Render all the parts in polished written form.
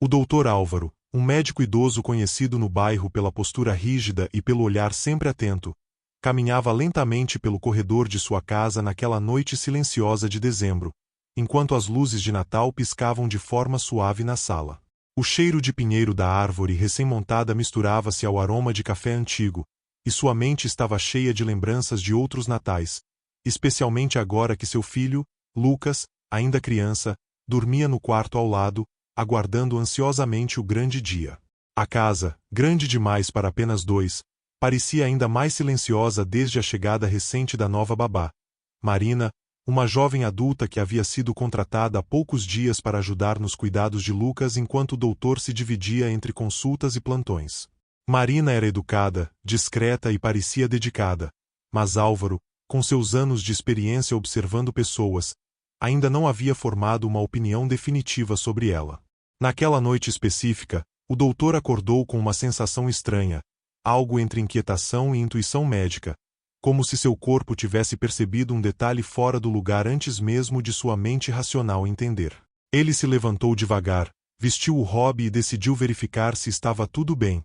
O doutor Álvaro, um médico idoso conhecido no bairro pela postura rígida e pelo olhar sempre atento, caminhava lentamente pelo corredor de sua casa naquela noite silenciosa de dezembro, enquanto as luzes de Natal piscavam de forma suave na sala. O cheiro de pinheiro da árvore recém-montada misturava-se ao aroma de café antigo, e sua mente estava cheia de lembranças de outros natais, especialmente agora que seu filho, Lucas, ainda criança, dormia no quarto ao lado, aguardando ansiosamente o grande dia. A casa, grande demais para apenas dois, parecia ainda mais silenciosa desde a chegada recente da nova babá, Marina, uma jovem adulta que havia sido contratada há poucos dias para ajudar nos cuidados de Lucas enquanto o doutor se dividia entre consultas e plantões. Marina era educada, discreta e parecia dedicada, mas Álvaro, com seus anos de experiência observando pessoas, ainda não havia formado uma opinião definitiva sobre ela. Naquela noite específica, o doutor acordou com uma sensação estranha, algo entre inquietação e intuição médica, como se seu corpo tivesse percebido um detalhe fora do lugar antes mesmo de sua mente racional entender. Ele se levantou devagar, vestiu o robe e decidiu verificar se estava tudo bem.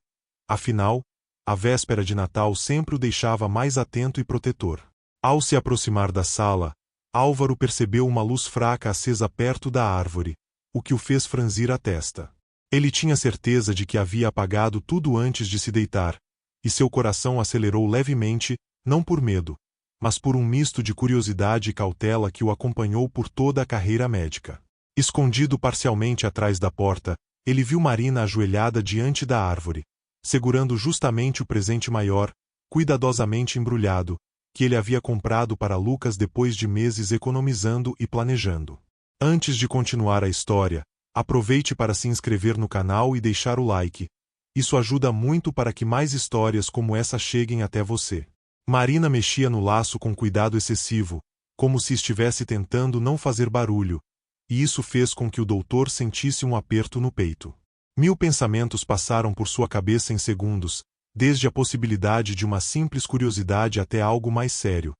Afinal, a véspera de Natal sempre o deixava mais atento e protetor. Ao se aproximar da sala, Álvaro percebeu uma luz fraca acesa perto da árvore, o que o fez franzir a testa. Ele tinha certeza de que havia apagado tudo antes de se deitar, e seu coração acelerou levemente, não por medo, mas por um misto de curiosidade e cautela que o acompanhou por toda a carreira médica. Escondido parcialmente atrás da porta, ele viu Marina ajoelhada diante da árvore, segurando justamente o presente maior, cuidadosamente embrulhado, que ele havia comprado para Lucas depois de meses economizando e planejando. Antes de continuar a história, aproveite para se inscrever no canal e deixar o like. Isso ajuda muito para que mais histórias como essa cheguem até você. Marina mexia no laço com cuidado excessivo, como se estivesse tentando não fazer barulho, e isso fez com que o doutor sentisse um aperto no peito. 1000 pensamentos passaram por sua cabeça em segundos, desde a possibilidade de uma simples curiosidade até algo mais sério,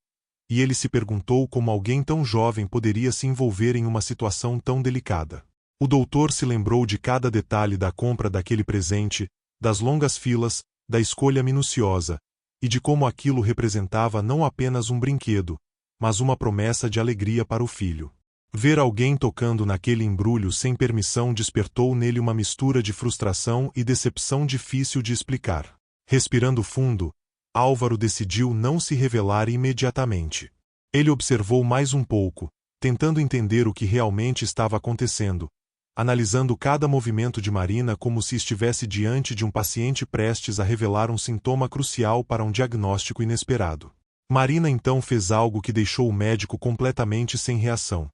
e ele se perguntou como alguém tão jovem poderia se envolver em uma situação tão delicada. O doutor se lembrou de cada detalhe da compra daquele presente, das longas filas, da escolha minuciosa, e de como aquilo representava não apenas um brinquedo, mas uma promessa de alegria para o filho. Ver alguém tocando naquele embrulho sem permissão despertou nele uma mistura de frustração e decepção difícil de explicar. Respirando fundo, Álvaro decidiu não se revelar imediatamente. Ele observou mais um pouco, tentando entender o que realmente estava acontecendo, analisando cada movimento de Marina como se estivesse diante de um paciente prestes a revelar um sintoma crucial para um diagnóstico inesperado. Marina então fez algo que deixou o médico completamente sem reação.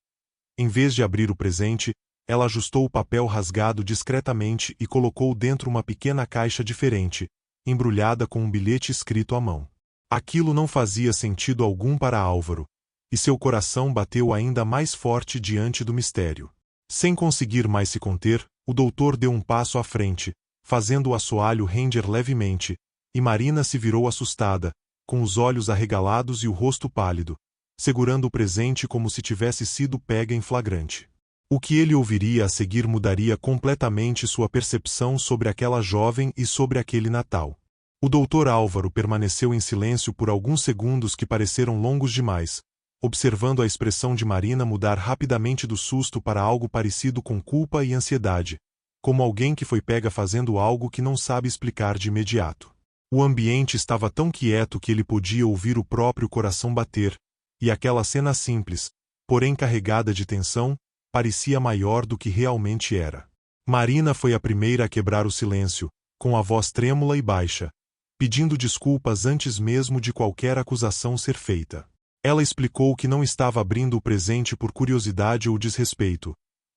Em vez de abrir o presente, ela ajustou o papel rasgado discretamente e colocou dentro uma pequena caixa diferente, embrulhada com um bilhete escrito à mão. Aquilo não fazia sentido algum para Álvaro, e seu coração bateu ainda mais forte diante do mistério. Sem conseguir mais se conter, o doutor deu um passo à frente, fazendo o assoalho render levemente, e Marina se virou assustada, com os olhos arregalados e o rosto pálido, segurando o presente como se tivesse sido pega em flagrante. O que ele ouviria a seguir mudaria completamente sua percepção sobre aquela jovem e sobre aquele Natal. O doutor Álvaro permaneceu em silêncio por alguns segundos que pareceram longos demais, observando a expressão de Marina mudar rapidamente do susto para algo parecido com culpa e ansiedade, como alguém que foi pega fazendo algo que não sabe explicar de imediato. O ambiente estava tão quieto que ele podia ouvir o próprio coração bater, e aquela cena simples, porém carregada de tensão, parecia maior do que realmente era. Marina foi a primeira a quebrar o silêncio, com a voz trêmula e baixa, pedindo desculpas antes mesmo de qualquer acusação ser feita. Ela explicou que não estava abrindo o presente por curiosidade ou desrespeito,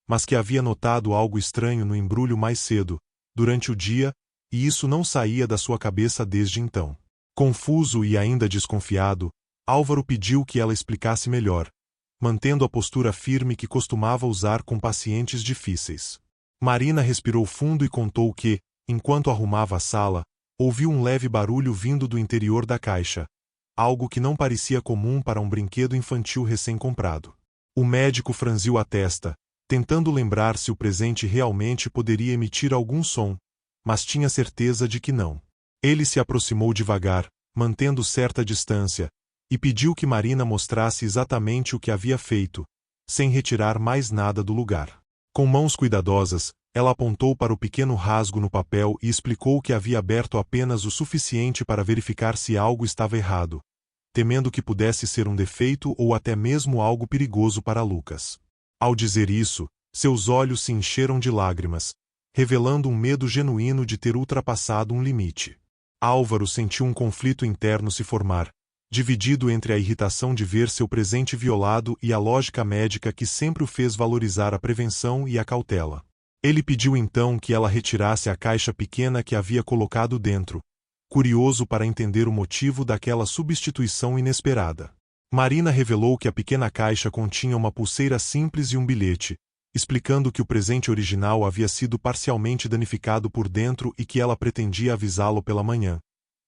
mas que havia notado algo estranho no embrulho mais cedo, durante o dia, e isso não saía da sua cabeça desde então. Confuso e ainda desconfiado, Álvaro pediu que ela explicasse melhor, mantendo a postura firme que costumava usar com pacientes difíceis. Marina respirou fundo e contou que, enquanto arrumava a sala, ouviu um leve barulho vindo do interior da caixa, algo que não parecia comum para um brinquedo infantil recém-comprado. O médico franziu a testa, tentando lembrar se o presente realmente poderia emitir algum som, mas tinha certeza de que não. Ele se aproximou devagar, mantendo certa distância, e pediu que Marina mostrasse exatamente o que havia feito, sem retirar mais nada do lugar. Com mãos cuidadosas, ela apontou para o pequeno rasgo no papel e explicou que havia aberto apenas o suficiente para verificar se algo estava errado, temendo que pudesse ser um defeito ou até mesmo algo perigoso para Lucas. Ao dizer isso, seus olhos se encheram de lágrimas, revelando um medo genuíno de ter ultrapassado um limite. Álvaro sentiu um conflito interno se formar, dividido entre a irritação de ver seu presente violado e a lógica médica que sempre o fez valorizar a prevenção e a cautela. Ele pediu então que ela retirasse a caixa pequena que havia colocado dentro, curioso para entender o motivo daquela substituição inesperada. Marina revelou que a pequena caixa continha uma pulseira simples e um bilhete, explicando que o presente original havia sido parcialmente danificado por dentro e que ela pretendia avisá-lo pela manhã,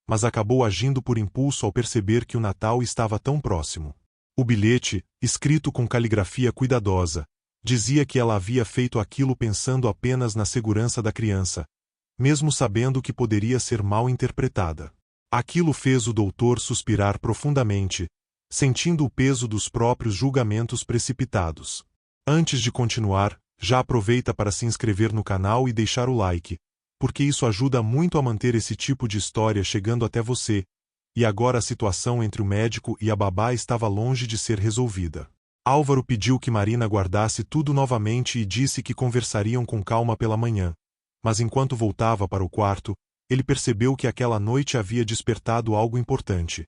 mas acabou agindo por impulso ao perceber que o Natal estava tão próximo. O bilhete, escrito com caligrafia cuidadosa, dizia que ela havia feito aquilo pensando apenas na segurança da criança, mesmo sabendo que poderia ser mal interpretada. Aquilo fez o doutor suspirar profundamente, sentindo o peso dos próprios julgamentos precipitados. Antes de continuar, já aproveita para se inscrever no canal e deixar o like, porque isso ajuda muito a manter esse tipo de história chegando até você, e agora a situação entre o médico e a babá estava longe de ser resolvida. Álvaro pediu que Marina guardasse tudo novamente e disse que conversariam com calma pela manhã, mas enquanto voltava para o quarto, ele percebeu que aquela noite havia despertado algo importante.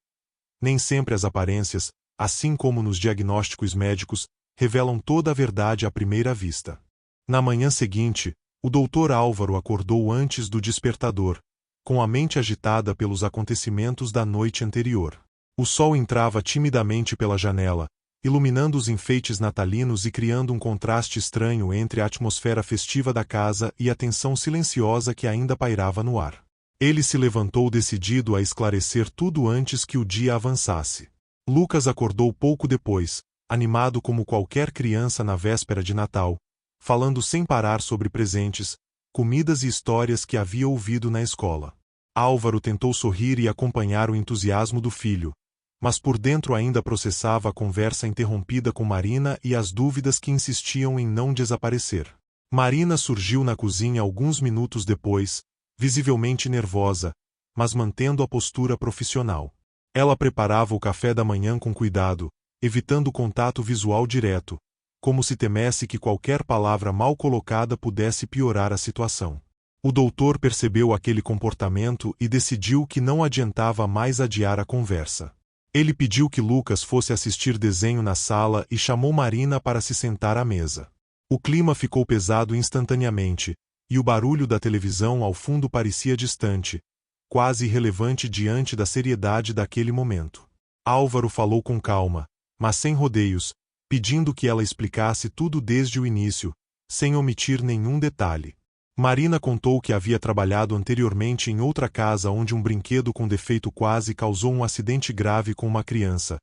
Nem sempre as aparências, assim como nos diagnósticos médicos, revelam toda a verdade à primeira vista. Na manhã seguinte, o doutor Álvaro acordou antes do despertador, com a mente agitada pelos acontecimentos da noite anterior. O sol entrava timidamente pela janela, iluminando os enfeites natalinos e criando um contraste estranho entre a atmosfera festiva da casa e a tensão silenciosa que ainda pairava no ar. Ele se levantou decidido a esclarecer tudo antes que o dia avançasse. Lucas acordou pouco depois, animado como qualquer criança na véspera de Natal, falando sem parar sobre presentes, comidas e histórias que havia ouvido na escola. Álvaro tentou sorrir e acompanhar o entusiasmo do filho, mas por dentro ainda processava a conversa interrompida com Marina e as dúvidas que insistiam em não desaparecer. Marina surgiu na cozinha alguns minutos depois, visivelmente nervosa, mas mantendo a postura profissional. Ela preparava o café da manhã com cuidado, evitando contato visual direto, como se temesse que qualquer palavra mal colocada pudesse piorar a situação. O doutor percebeu aquele comportamento e decidiu que não adiantava mais adiar a conversa. Ele pediu que Lucas fosse assistir desenho na sala e chamou Marina para se sentar à mesa. O clima ficou pesado instantaneamente, e o barulho da televisão ao fundo parecia distante, quase irrelevante diante da seriedade daquele momento. Álvaro falou com calma, mas sem rodeios, pedindo que ela explicasse tudo desde o início, sem omitir nenhum detalhe. Marina contou que havia trabalhado anteriormente em outra casa onde um brinquedo com defeito quase causou um acidente grave com uma criança,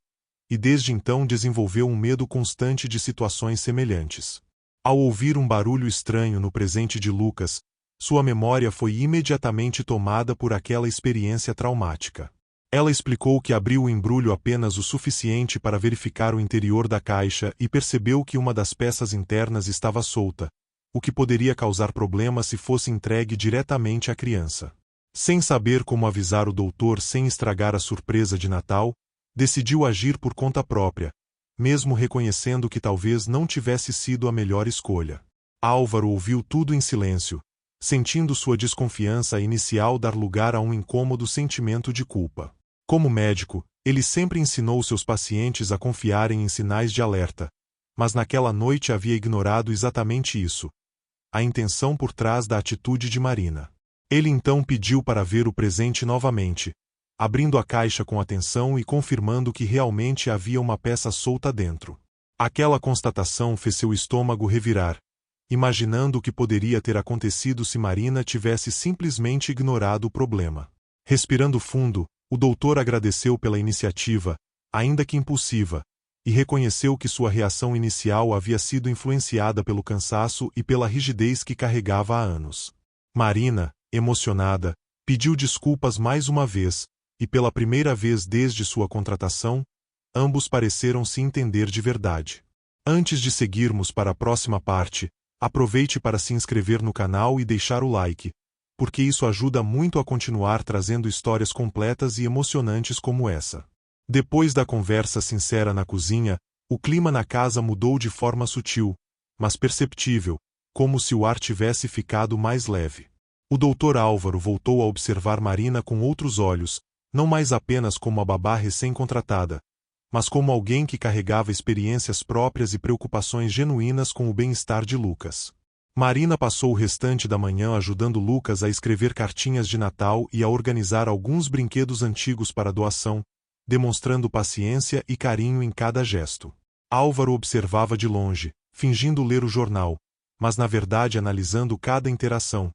e desde então desenvolveu um medo constante de situações semelhantes. Ao ouvir um barulho estranho no presente de Lucas, sua memória foi imediatamente tomada por aquela experiência traumática. Ela explicou que abriu o embrulho apenas o suficiente para verificar o interior da caixa e percebeu que uma das peças internas estava solta, o que poderia causar problemas se fosse entregue diretamente à criança. Sem saber como avisar o doutor sem estragar a surpresa de Natal, decidiu agir por conta própria, mesmo reconhecendo que talvez não tivesse sido a melhor escolha. Álvaro ouviu tudo em silêncio, sentindo sua desconfiança inicial dar lugar a um incômodo sentimento de culpa. Como médico, ele sempre ensinou seus pacientes a confiarem em sinais de alerta, mas naquela noite havia ignorado exatamente isso, a intenção por trás da atitude de Marina. Ele então pediu para ver o presente novamente, abrindo a caixa com atenção e confirmando que realmente havia uma peça solta dentro. Aquela constatação fez seu estômago revirar, imaginando o que poderia ter acontecido se Marina tivesse simplesmente ignorado o problema. Respirando fundo, o doutor agradeceu pela iniciativa, ainda que impulsiva, e reconheceu que sua reação inicial havia sido influenciada pelo cansaço e pela rigidez que carregava há anos. Marina, emocionada, pediu desculpas mais uma vez, e pela primeira vez desde sua contratação, ambos pareceram se entender de verdade. Antes de seguirmos para a próxima parte, aproveite para se inscrever no canal e deixar o like, porque isso ajuda muito a continuar trazendo histórias completas e emocionantes como essa. Depois da conversa sincera na cozinha, o clima na casa mudou de forma sutil, mas perceptível, como se o ar tivesse ficado mais leve. O Dr. Álvaro voltou a observar Marina com outros olhos, não mais apenas como a babá recém-contratada, mas como alguém que carregava experiências próprias e preocupações genuínas com o bem-estar de Lucas. Marina passou o restante da manhã ajudando Lucas a escrever cartinhas de Natal e a organizar alguns brinquedos antigos para doação, demonstrando paciência e carinho em cada gesto. Álvaro observava de longe, fingindo ler o jornal, mas na verdade analisando cada interação,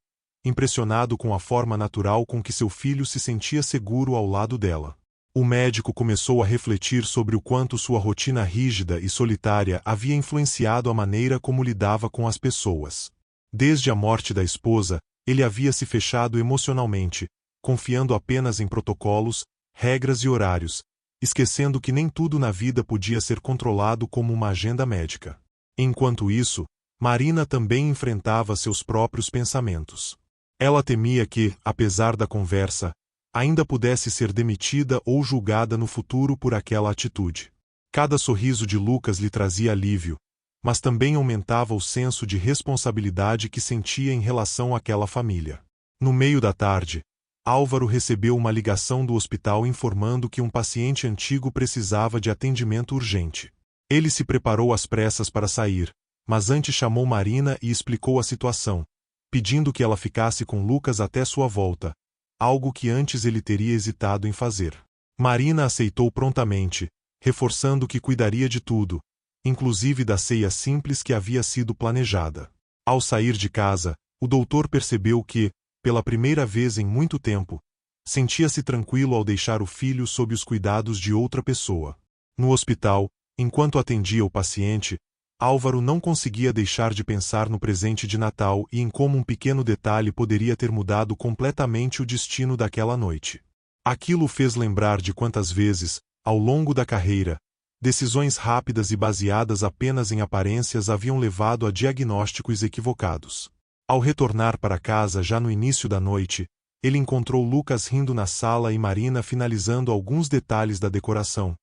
impressionado com a forma natural com que seu filho se sentia seguro ao lado dela. O médico começou a refletir sobre o quanto sua rotina rígida e solitária havia influenciado a maneira como lidava com as pessoas. Desde a morte da esposa, ele havia se fechado emocionalmente, confiando apenas em protocolos, regras e horários, esquecendo que nem tudo na vida podia ser controlado como uma agenda médica. Enquanto isso, Marina também enfrentava seus próprios pensamentos. Ela temia que, apesar da conversa, ainda pudesse ser demitida ou julgada no futuro por aquela atitude. Cada sorriso de Lucas lhe trazia alívio, mas também aumentava o senso de responsabilidade que sentia em relação àquela família. No meio da tarde, Álvaro recebeu uma ligação do hospital informando que um paciente antigo precisava de atendimento urgente. Ele se preparou às pressas para sair, mas antes chamou Marina e explicou a situação, pedindo que ela ficasse com Lucas até sua volta, algo que antes ele teria hesitado em fazer. Marina aceitou prontamente, reforçando que cuidaria de tudo, inclusive da ceia simples que havia sido planejada. Ao sair de casa, o doutor percebeu que, pela primeira vez em muito tempo, sentia-se tranquilo ao deixar o filho sob os cuidados de outra pessoa. No hospital, enquanto atendia o paciente, Álvaro não conseguia deixar de pensar no presente de Natal e em como um pequeno detalhe poderia ter mudado completamente o destino daquela noite. Aquilo o fez lembrar de quantas vezes, ao longo da carreira, decisões rápidas e baseadas apenas em aparências haviam levado a diagnósticos equivocados. Ao retornar para casa já no início da noite, ele encontrou Lucas rindo na sala e Marina finalizando alguns detalhes da decoração,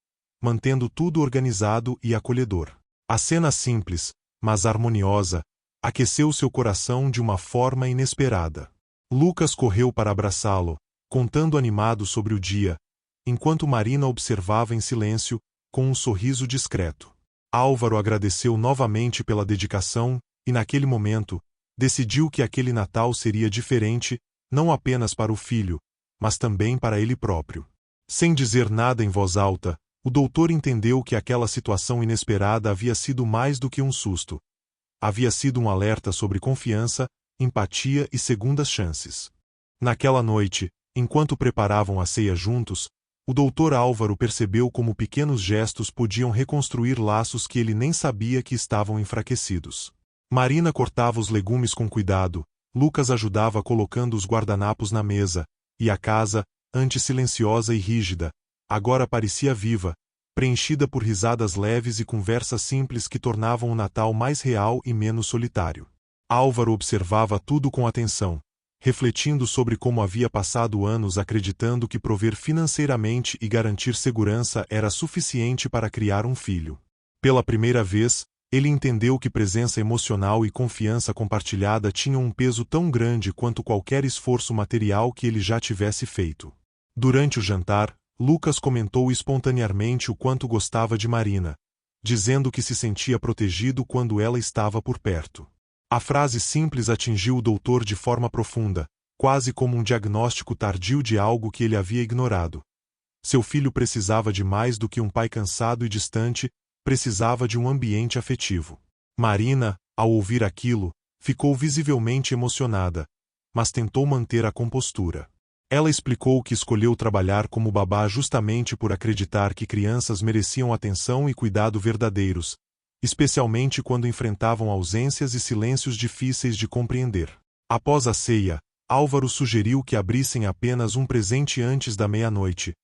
mantendo tudo organizado e acolhedor. A cena simples, mas harmoniosa, aqueceu seu coração de uma forma inesperada. Lucas correu para abraçá-lo, contando animado sobre o dia, enquanto Marina observava em silêncio, com um sorriso discreto. Álvaro agradeceu novamente pela dedicação e, naquele momento, decidiu que aquele Natal seria diferente, não apenas para o filho, mas também para ele próprio. Sem dizer nada em voz alta, o doutor entendeu que aquela situação inesperada havia sido mais do que um susto. Havia sido um alerta sobre confiança, empatia e segundas chances. Naquela noite, enquanto preparavam a ceia juntos, o doutor Álvaro percebeu como pequenos gestos podiam reconstruir laços que ele nem sabia que estavam enfraquecidos. Marina cortava os legumes com cuidado, Lucas ajudava colocando os guardanapos na mesa, e a casa, antes silenciosa e rígida, agora parecia viva, preenchida por risadas leves e conversas simples que tornavam o Natal mais real e menos solitário. Álvaro observava tudo com atenção, refletindo sobre como havia passado anos acreditando que prover financeiramente e garantir segurança era suficiente para criar um filho. Pela primeira vez, ele entendeu que presença emocional e confiança compartilhada tinham um peso tão grande quanto qualquer esforço material que ele já tivesse feito. Durante o jantar, Lucas comentou espontaneamente o quanto gostava de Marina, dizendo que se sentia protegido quando ela estava por perto. A frase simples atingiu o doutor de forma profunda, quase como um diagnóstico tardio de algo que ele havia ignorado. Seu filho precisava de mais do que um pai cansado e distante, precisava de um ambiente afetivo. Marina, ao ouvir aquilo, ficou visivelmente emocionada, mas tentou manter a compostura. Ela explicou que escolheu trabalhar como babá justamente por acreditar que crianças mereciam atenção e cuidado verdadeiros, especialmente quando enfrentavam ausências e silêncios difíceis de compreender. Após a ceia, Álvaro sugeriu que abrissem apenas um presente antes da meia-noite,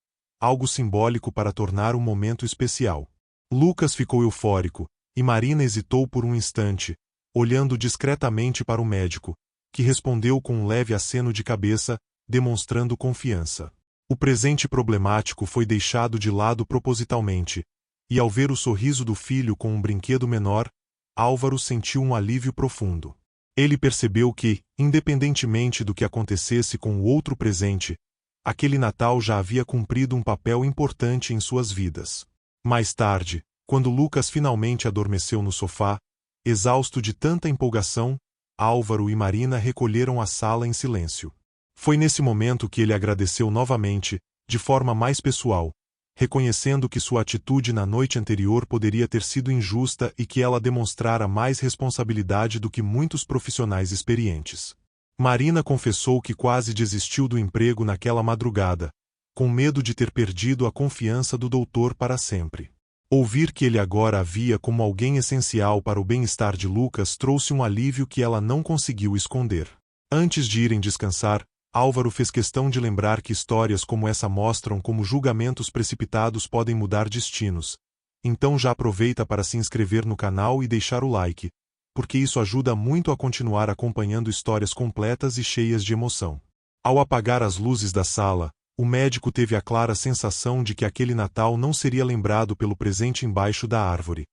algo simbólico para tornar o momento especial. Lucas ficou eufórico, e Marina hesitou por um instante, olhando discretamente para o médico, que respondeu com um leve aceno de cabeça, demonstrando confiança. O presente problemático foi deixado de lado propositalmente, e ao ver o sorriso do filho com um brinquedo menor, Álvaro sentiu um alívio profundo. Ele percebeu que, independentemente do que acontecesse com o outro presente, aquele Natal já havia cumprido um papel importante em suas vidas. Mais tarde, quando Lucas finalmente adormeceu no sofá, exausto de tanta empolgação, Álvaro e Marina recolheram a sala em silêncio. Foi nesse momento que ele agradeceu novamente, de forma mais pessoal, reconhecendo que sua atitude na noite anterior poderia ter sido injusta e que ela demonstrara mais responsabilidade do que muitos profissionais experientes. Marina confessou que quase desistiu do emprego naquela madrugada, com medo de ter perdido a confiança do doutor para sempre. Ouvir que ele agora a via como alguém essencial para o bem-estar de Lucas trouxe um alívio que ela não conseguiu esconder. Antes de irem descansar, Álvaro fez questão de lembrar que histórias como essa mostram como julgamentos precipitados podem mudar destinos. Então já aproveita para se inscrever no canal e deixar o like, porque isso ajuda muito a continuar acompanhando histórias completas e cheias de emoção. Ao apagar as luzes da sala, o médico teve a clara sensação de que aquele Natal não seria lembrado pelo presente embaixo da árvore,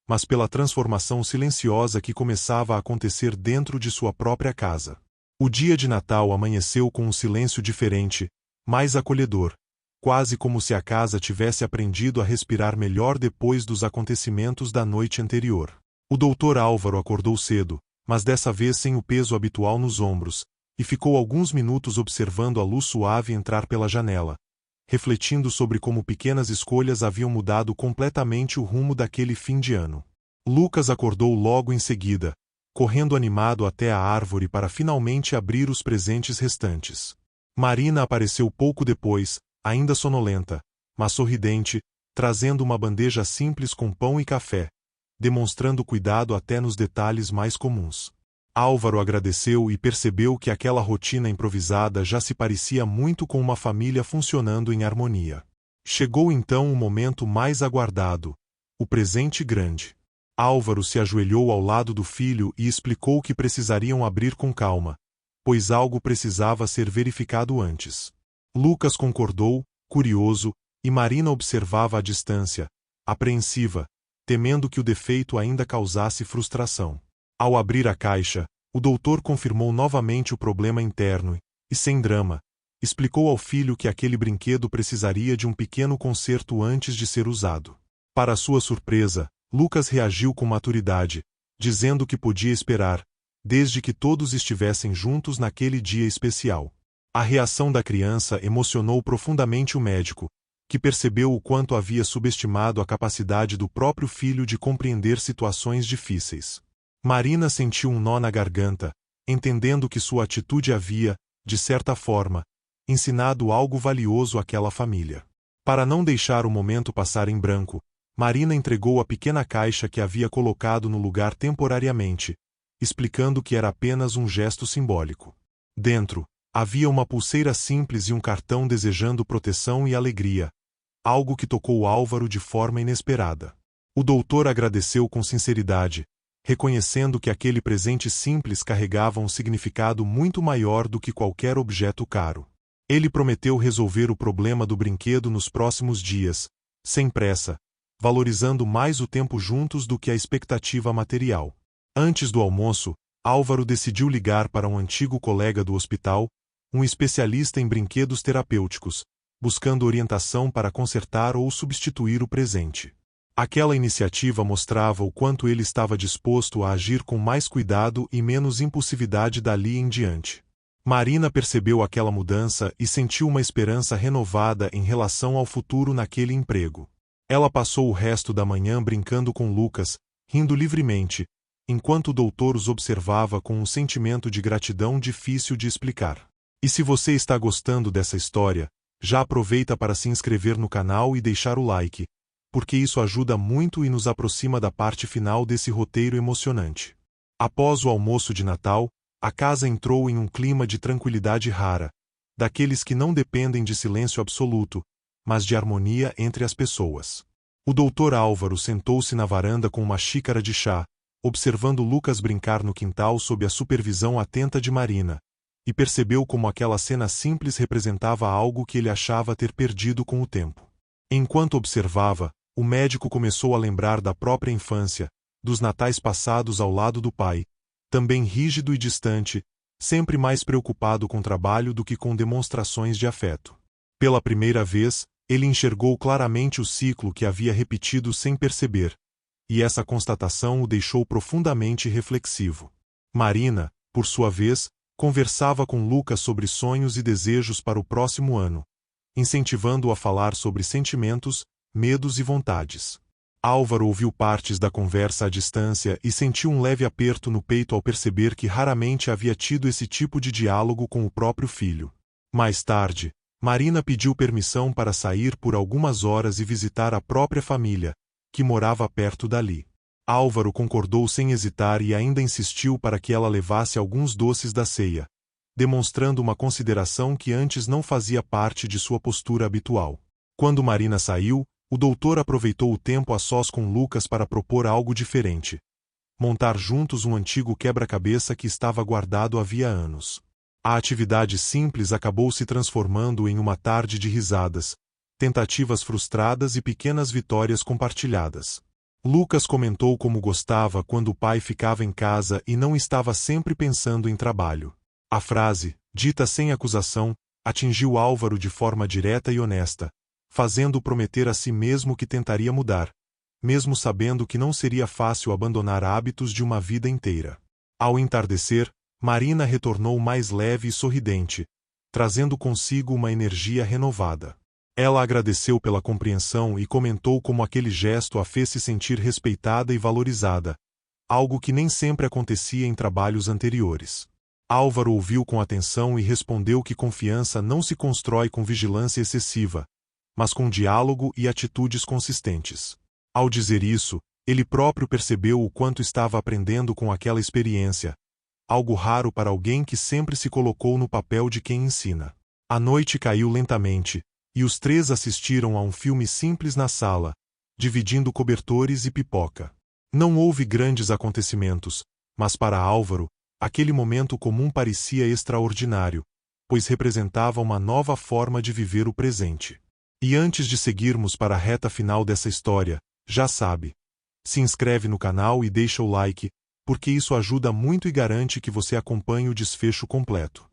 mas pela transformação silenciosa que começava a acontecer dentro de sua própria casa. O dia de Natal amanheceu com um silêncio diferente, mais acolhedor, quase como se a casa tivesse aprendido a respirar melhor depois dos acontecimentos da noite anterior. O doutor Álvaro acordou cedo, mas dessa vez sem o peso habitual nos ombros, e ficou alguns minutos observando a luz suave entrar pela janela, refletindo sobre como pequenas escolhas haviam mudado completamente o rumo daquele fim de ano. Lucas acordou logo em seguida, correndo animado até a árvore para finalmente abrir os presentes restantes. Marina apareceu pouco depois, ainda sonolenta, mas sorridente, trazendo uma bandeja simples com pão e café, demonstrando cuidado até nos detalhes mais comuns. Álvaro agradeceu e percebeu que aquela rotina improvisada já se parecia muito com uma família funcionando em harmonia. Chegou então o momento mais aguardado, o presente grande. Álvaro se ajoelhou ao lado do filho e explicou que precisariam abrir com calma, pois algo precisava ser verificado antes. Lucas concordou, curioso, e Marina observava à distância, apreensiva, temendo que o defeito ainda causasse frustração. Ao abrir a caixa, o doutor confirmou novamente o problema interno e, sem drama, explicou ao filho que aquele brinquedo precisaria de um pequeno conserto antes de ser usado. Para sua surpresa, Lucas reagiu com maturidade, dizendo que podia esperar, desde que todos estivessem juntos naquele dia especial. A reação da criança emocionou profundamente o médico, que percebeu o quanto havia subestimado a capacidade do próprio filho de compreender situações difíceis. Marina sentiu um nó na garganta, entendendo que sua atitude havia, de certa forma, ensinado algo valioso àquela família. Para não deixar o momento passar em branco, Marina entregou a pequena caixa que havia colocado no lugar temporariamente, explicando que era apenas um gesto simbólico. Dentro, havia uma pulseira simples e um cartão desejando proteção e alegria, algo que tocou Álvaro de forma inesperada. O doutor agradeceu com sinceridade, reconhecendo que aquele presente simples carregava um significado muito maior do que qualquer objeto caro. Ele prometeu resolver o problema do brinquedo nos próximos dias, sem pressa, valorizando mais o tempo juntos do que a expectativa material. Antes do almoço, Álvaro decidiu ligar para um antigo colega do hospital, um especialista em brinquedos terapêuticos, buscando orientação para consertar ou substituir o presente. Aquela iniciativa mostrava o quanto ele estava disposto a agir com mais cuidado e menos impulsividade dali em diante. Marina percebeu aquela mudança e sentiu uma esperança renovada em relação ao futuro naquele emprego. Ela passou o resto da manhã brincando com Lucas, rindo livremente, enquanto o doutor os observava com um sentimento de gratidão difícil de explicar. E se você está gostando dessa história, já aproveita para se inscrever no canal e deixar o like, porque isso ajuda muito e nos aproxima da parte final desse roteiro emocionante. Após o almoço de Natal, a casa entrou em um clima de tranquilidade rara, daqueles que não dependem de silêncio absoluto, mas de harmonia entre as pessoas. O Dr. Álvaro sentou-se na varanda com uma xícara de chá, observando Lucas brincar no quintal sob a supervisão atenta de Marina, e percebeu como aquela cena simples representava algo que ele achava ter perdido com o tempo. Enquanto observava, o médico começou a lembrar da própria infância, dos natais passados ao lado do pai, também rígido e distante, sempre mais preocupado com trabalho do que com demonstrações de afeto. Pela primeira vez, ele enxergou claramente o ciclo que havia repetido sem perceber, e essa constatação o deixou profundamente reflexivo. Marina, por sua vez, conversava com Lucas sobre sonhos e desejos para o próximo ano, incentivando-o a falar sobre sentimentos, medos e vontades. Álvaro ouviu partes da conversa à distância e sentiu um leve aperto no peito ao perceber que raramente havia tido esse tipo de diálogo com o próprio filho. Mais tarde, Marina pediu permissão para sair por algumas horas e visitar a própria família, que morava perto dali. Álvaro concordou sem hesitar e ainda insistiu para que ela levasse alguns doces da ceia, demonstrando uma consideração que antes não fazia parte de sua postura habitual. Quando Marina saiu, o doutor aproveitou o tempo a sós com Lucas para propor algo diferente: montar juntos um antigo quebra-cabeça que estava guardado havia anos. A atividade simples acabou se transformando em uma tarde de risadas, tentativas frustradas e pequenas vitórias compartilhadas. Lucas comentou como gostava quando o pai ficava em casa e não estava sempre pensando em trabalho. A frase, dita sem acusação, atingiu Álvaro de forma direta e honesta, fazendo-o prometer a si mesmo que tentaria mudar, mesmo sabendo que não seria fácil abandonar hábitos de uma vida inteira. Ao entardecer, Marina retornou mais leve e sorridente, trazendo consigo uma energia renovada. Ela agradeceu pela compreensão e comentou como aquele gesto a fez se sentir respeitada e valorizada, algo que nem sempre acontecia em trabalhos anteriores. Álvaro ouviu com atenção e respondeu que confiança não se constrói com vigilância excessiva, mas com diálogo e atitudes consistentes. Ao dizer isso, ele próprio percebeu o quanto estava aprendendo com aquela experiência, algo raro para alguém que sempre se colocou no papel de quem ensina. A noite caiu lentamente, e os três assistiram a um filme simples na sala, dividindo cobertores e pipoca. Não houve grandes acontecimentos, mas para Álvaro, aquele momento comum parecia extraordinário, pois representava uma nova forma de viver o presente. E antes de seguirmos para a reta final dessa história, já sabe, se inscreve no canal e deixa o like, porque isso ajuda muito e garante que você acompanhe o desfecho completo.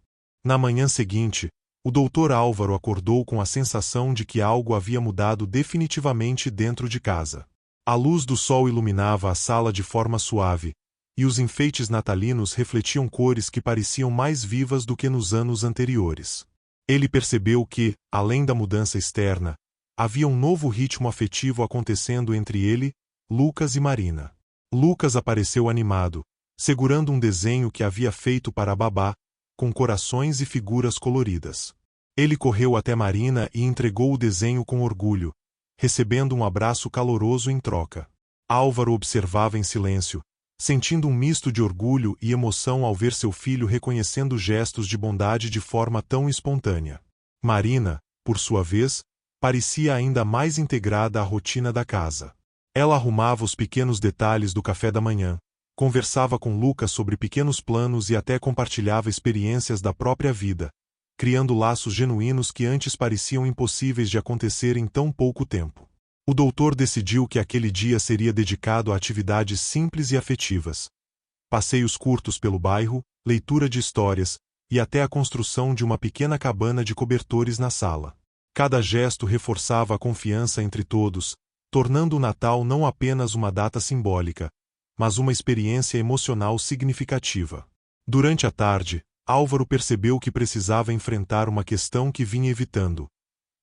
Na manhã seguinte, o Dr. Álvaro acordou com a sensação de que algo havia mudado definitivamente dentro de casa. A luz do sol iluminava a sala de forma suave, e os enfeites natalinos refletiam cores que pareciam mais vivas do que nos anos anteriores. Ele percebeu que, além da mudança externa, havia um novo ritmo afetivo acontecendo entre ele, Lucas e Marina. Lucas apareceu animado, segurando um desenho que havia feito para a babá, com corações e figuras coloridas. Ele correu até Marina e entregou o desenho com orgulho, recebendo um abraço caloroso em troca. Álvaro observava em silêncio, sentindo um misto de orgulho e emoção ao ver seu filho reconhecendo gestos de bondade de forma tão espontânea. Marina, por sua vez, parecia ainda mais integrada à rotina da casa. Ela arrumava os pequenos detalhes do café da manhã, conversava com Lucas sobre pequenos planos e até compartilhava experiências da própria vida, criando laços genuínos que antes pareciam impossíveis de acontecer em tão pouco tempo. O doutor decidiu que aquele dia seria dedicado a atividades simples e afetivas. Passeios curtos pelo bairro, leitura de histórias, e até a construção de uma pequena cabana de cobertores na sala. Cada gesto reforçava a confiança entre todos, tornando o Natal não apenas uma data simbólica, mas uma experiência emocional significativa. Durante a tarde, Álvaro percebeu que precisava enfrentar uma questão que vinha evitando: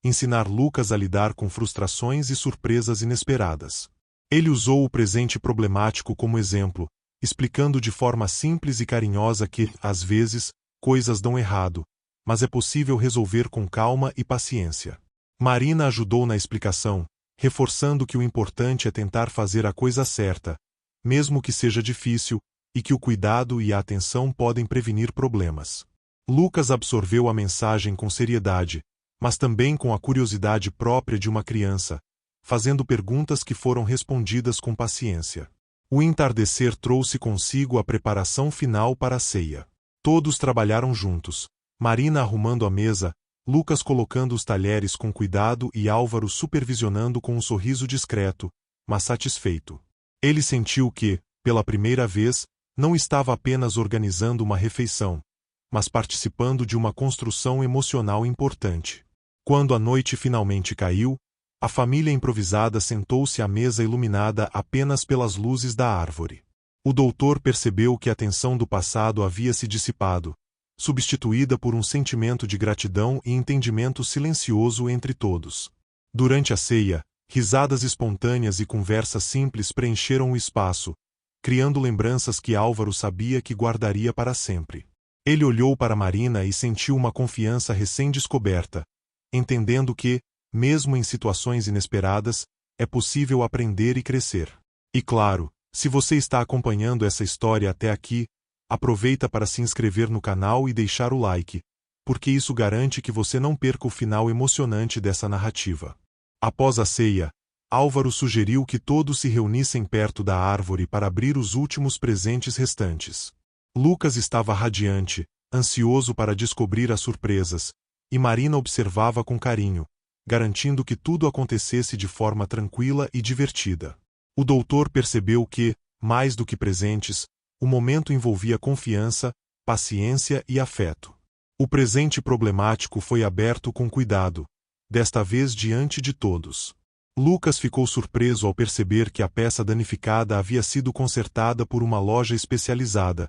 ensinar Lucas a lidar com frustrações e surpresas inesperadas. Ele usou o presente problemático como exemplo, explicando de forma simples e carinhosa que, às vezes, coisas dão errado, mas é possível resolver com calma e paciência. Marina ajudou na explicação, reforçando que o importante é tentar fazer a coisa certa, mesmo que seja difícil, e que o cuidado e a atenção podem prevenir problemas. Lucas absorveu a mensagem com seriedade, mas também com a curiosidade própria de uma criança, fazendo perguntas que foram respondidas com paciência. O entardecer trouxe consigo a preparação final para a ceia. Todos trabalharam juntos, Marina arrumando a mesa, Lucas colocando os talheres com cuidado e Álvaro supervisionando com um sorriso discreto, mas satisfeito. Ele sentiu que, pela primeira vez, não estava apenas organizando uma refeição, mas participando de uma construção emocional importante. Quando a noite finalmente caiu, a família improvisada sentou-se à mesa iluminada apenas pelas luzes da árvore. O doutor percebeu que a tensão do passado havia se dissipado, substituída por um sentimento de gratidão e entendimento silencioso entre todos. Durante a ceia, risadas espontâneas e conversas simples preencheram o espaço, criando lembranças que Álvaro sabia que guardaria para sempre. Ele olhou para Marina e sentiu uma confiança recém-descoberta, entendendo que, mesmo em situações inesperadas, é possível aprender e crescer. E claro, se você está acompanhando essa história até aqui, aproveita para se inscrever no canal e deixar o like, porque isso garante que você não perca o final emocionante dessa narrativa. Após a ceia, Álvaro sugeriu que todos se reunissem perto da árvore para abrir os últimos presentes restantes. Lucas estava radiante, ansioso para descobrir as surpresas, e Marina observava com carinho, garantindo que tudo acontecesse de forma tranquila e divertida. O doutor percebeu que, mais do que presentes, o momento envolvia confiança, paciência e afeto. O presente problemático foi aberto com cuidado, desta vez diante de todos. Lucas ficou surpreso ao perceber que a peça danificada havia sido consertada por uma loja especializada,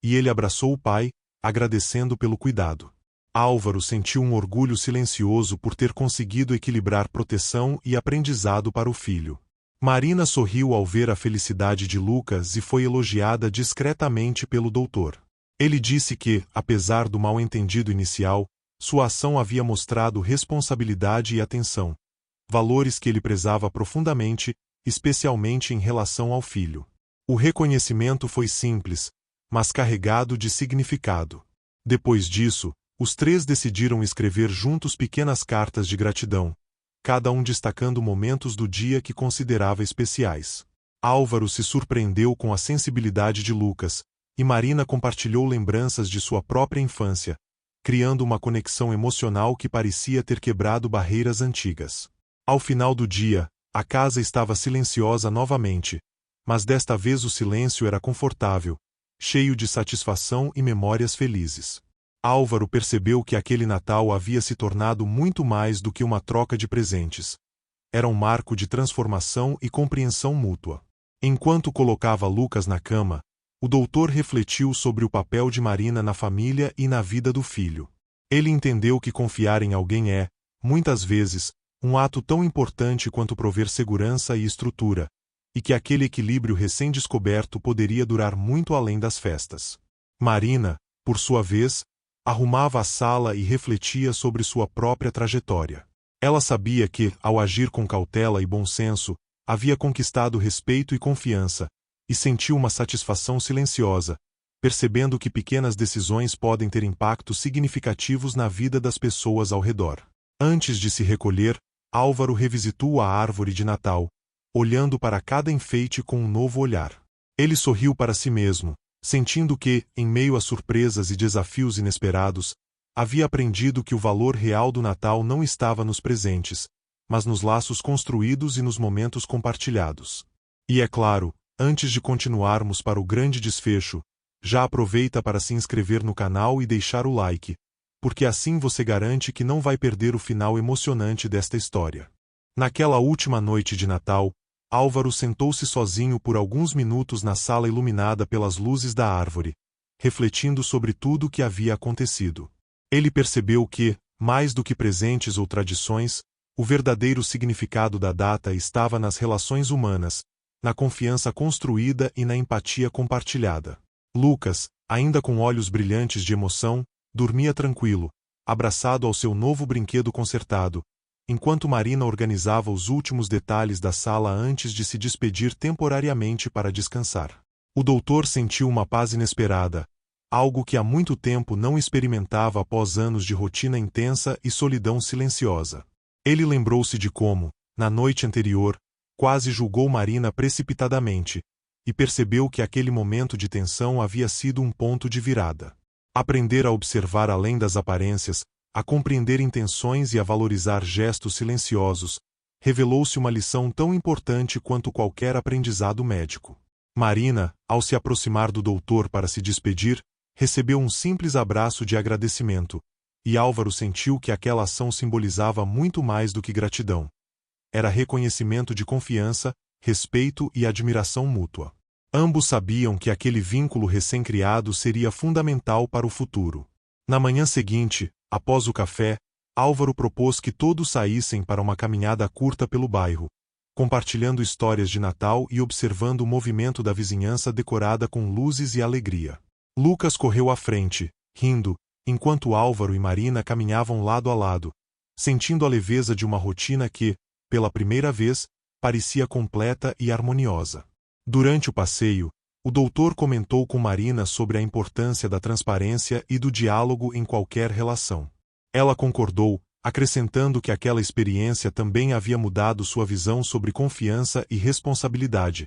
e ele abraçou o pai, agradecendo pelo cuidado. Álvaro sentiu um orgulho silencioso por ter conseguido equilibrar proteção e aprendizado para o filho. Marina sorriu ao ver a felicidade de Lucas e foi elogiada discretamente pelo doutor. Ele disse que, apesar do mal-entendido inicial, sua ação havia mostrado responsabilidade e atenção, valores que ele prezava profundamente, especialmente em relação ao filho. O reconhecimento foi simples, mas carregado de significado. Depois disso, os três decidiram escrever juntos pequenas cartas de gratidão, cada um destacando momentos do dia que considerava especiais. Álvaro se surpreendeu com a sensibilidade de Lucas, e Marina compartilhou lembranças de sua própria infância, criando uma conexão emocional que parecia ter quebrado barreiras antigas. Ao final do dia, a casa estava silenciosa novamente, mas desta vez o silêncio era confortável, cheio de satisfação e memórias felizes. Álvaro percebeu que aquele Natal havia se tornado muito mais do que uma troca de presentes. Era um marco de transformação e compreensão mútua. Enquanto colocava Lucas na cama, o doutor refletiu sobre o papel de Marina na família e na vida do filho. Ele entendeu que confiar em alguém é, muitas vezes, um ato tão importante quanto prover segurança e estrutura, e que aquele equilíbrio recém-descoberto poderia durar muito além das festas. Marina, por sua vez, arrumava a sala e refletia sobre sua própria trajetória. Ela sabia que, ao agir com cautela e bom senso, havia conquistado respeito e confiança, e sentiu uma satisfação silenciosa, percebendo que pequenas decisões podem ter impactos significativos na vida das pessoas ao redor. Antes de se recolher, Álvaro revisitou a árvore de Natal, olhando para cada enfeite com um novo olhar. Ele sorriu para si mesmo, sentindo que, em meio a surpresas e desafios inesperados, havia aprendido que o valor real do Natal não estava nos presentes, mas nos laços construídos e nos momentos compartilhados. E é claro, antes de continuarmos para o grande desfecho, já aproveita para se inscrever no canal e deixar o like, porque assim você garante que não vai perder o final emocionante desta história. Naquela última noite de Natal, Álvaro sentou-se sozinho por alguns minutos na sala iluminada pelas luzes da árvore, refletindo sobre tudo o que havia acontecido. Ele percebeu que, mais do que presentes ou tradições, o verdadeiro significado da data estava nas relações humanas, na confiança construída e na empatia compartilhada. Lucas, ainda com olhos brilhantes de emoção, dormia tranquilo, abraçado ao seu novo brinquedo consertado, enquanto Marina organizava os últimos detalhes da sala antes de se despedir temporariamente para descansar. O doutor sentiu uma paz inesperada, algo que há muito tempo não experimentava após anos de rotina intensa e solidão silenciosa. Ele lembrou-se de como, na noite anterior, quase julgou Marina precipitadamente, e percebeu que aquele momento de tensão havia sido um ponto de virada. Aprender a observar além das aparências, a compreender intenções e a valorizar gestos silenciosos, revelou-se uma lição tão importante quanto qualquer aprendizado médico. Marina, ao se aproximar do doutor para se despedir, recebeu um simples abraço de agradecimento, e Álvaro sentiu que aquela ação simbolizava muito mais do que gratidão. Era reconhecimento de confiança, respeito e admiração mútua. Ambos sabiam que aquele vínculo recém-criado seria fundamental para o futuro. Na manhã seguinte, após o café, Álvaro propôs que todos saíssem para uma caminhada curta pelo bairro, compartilhando histórias de Natal e observando o movimento da vizinhança decorada com luzes e alegria. Lucas correu à frente, rindo, enquanto Álvaro e Marina caminhavam lado a lado, sentindo a leveza de uma rotina que, pela primeira vez, parecia completa e harmoniosa. Durante o passeio, o doutor comentou com Marina sobre a importância da transparência e do diálogo em qualquer relação. Ela concordou, acrescentando que aquela experiência também havia mudado sua visão sobre confiança e responsabilidade,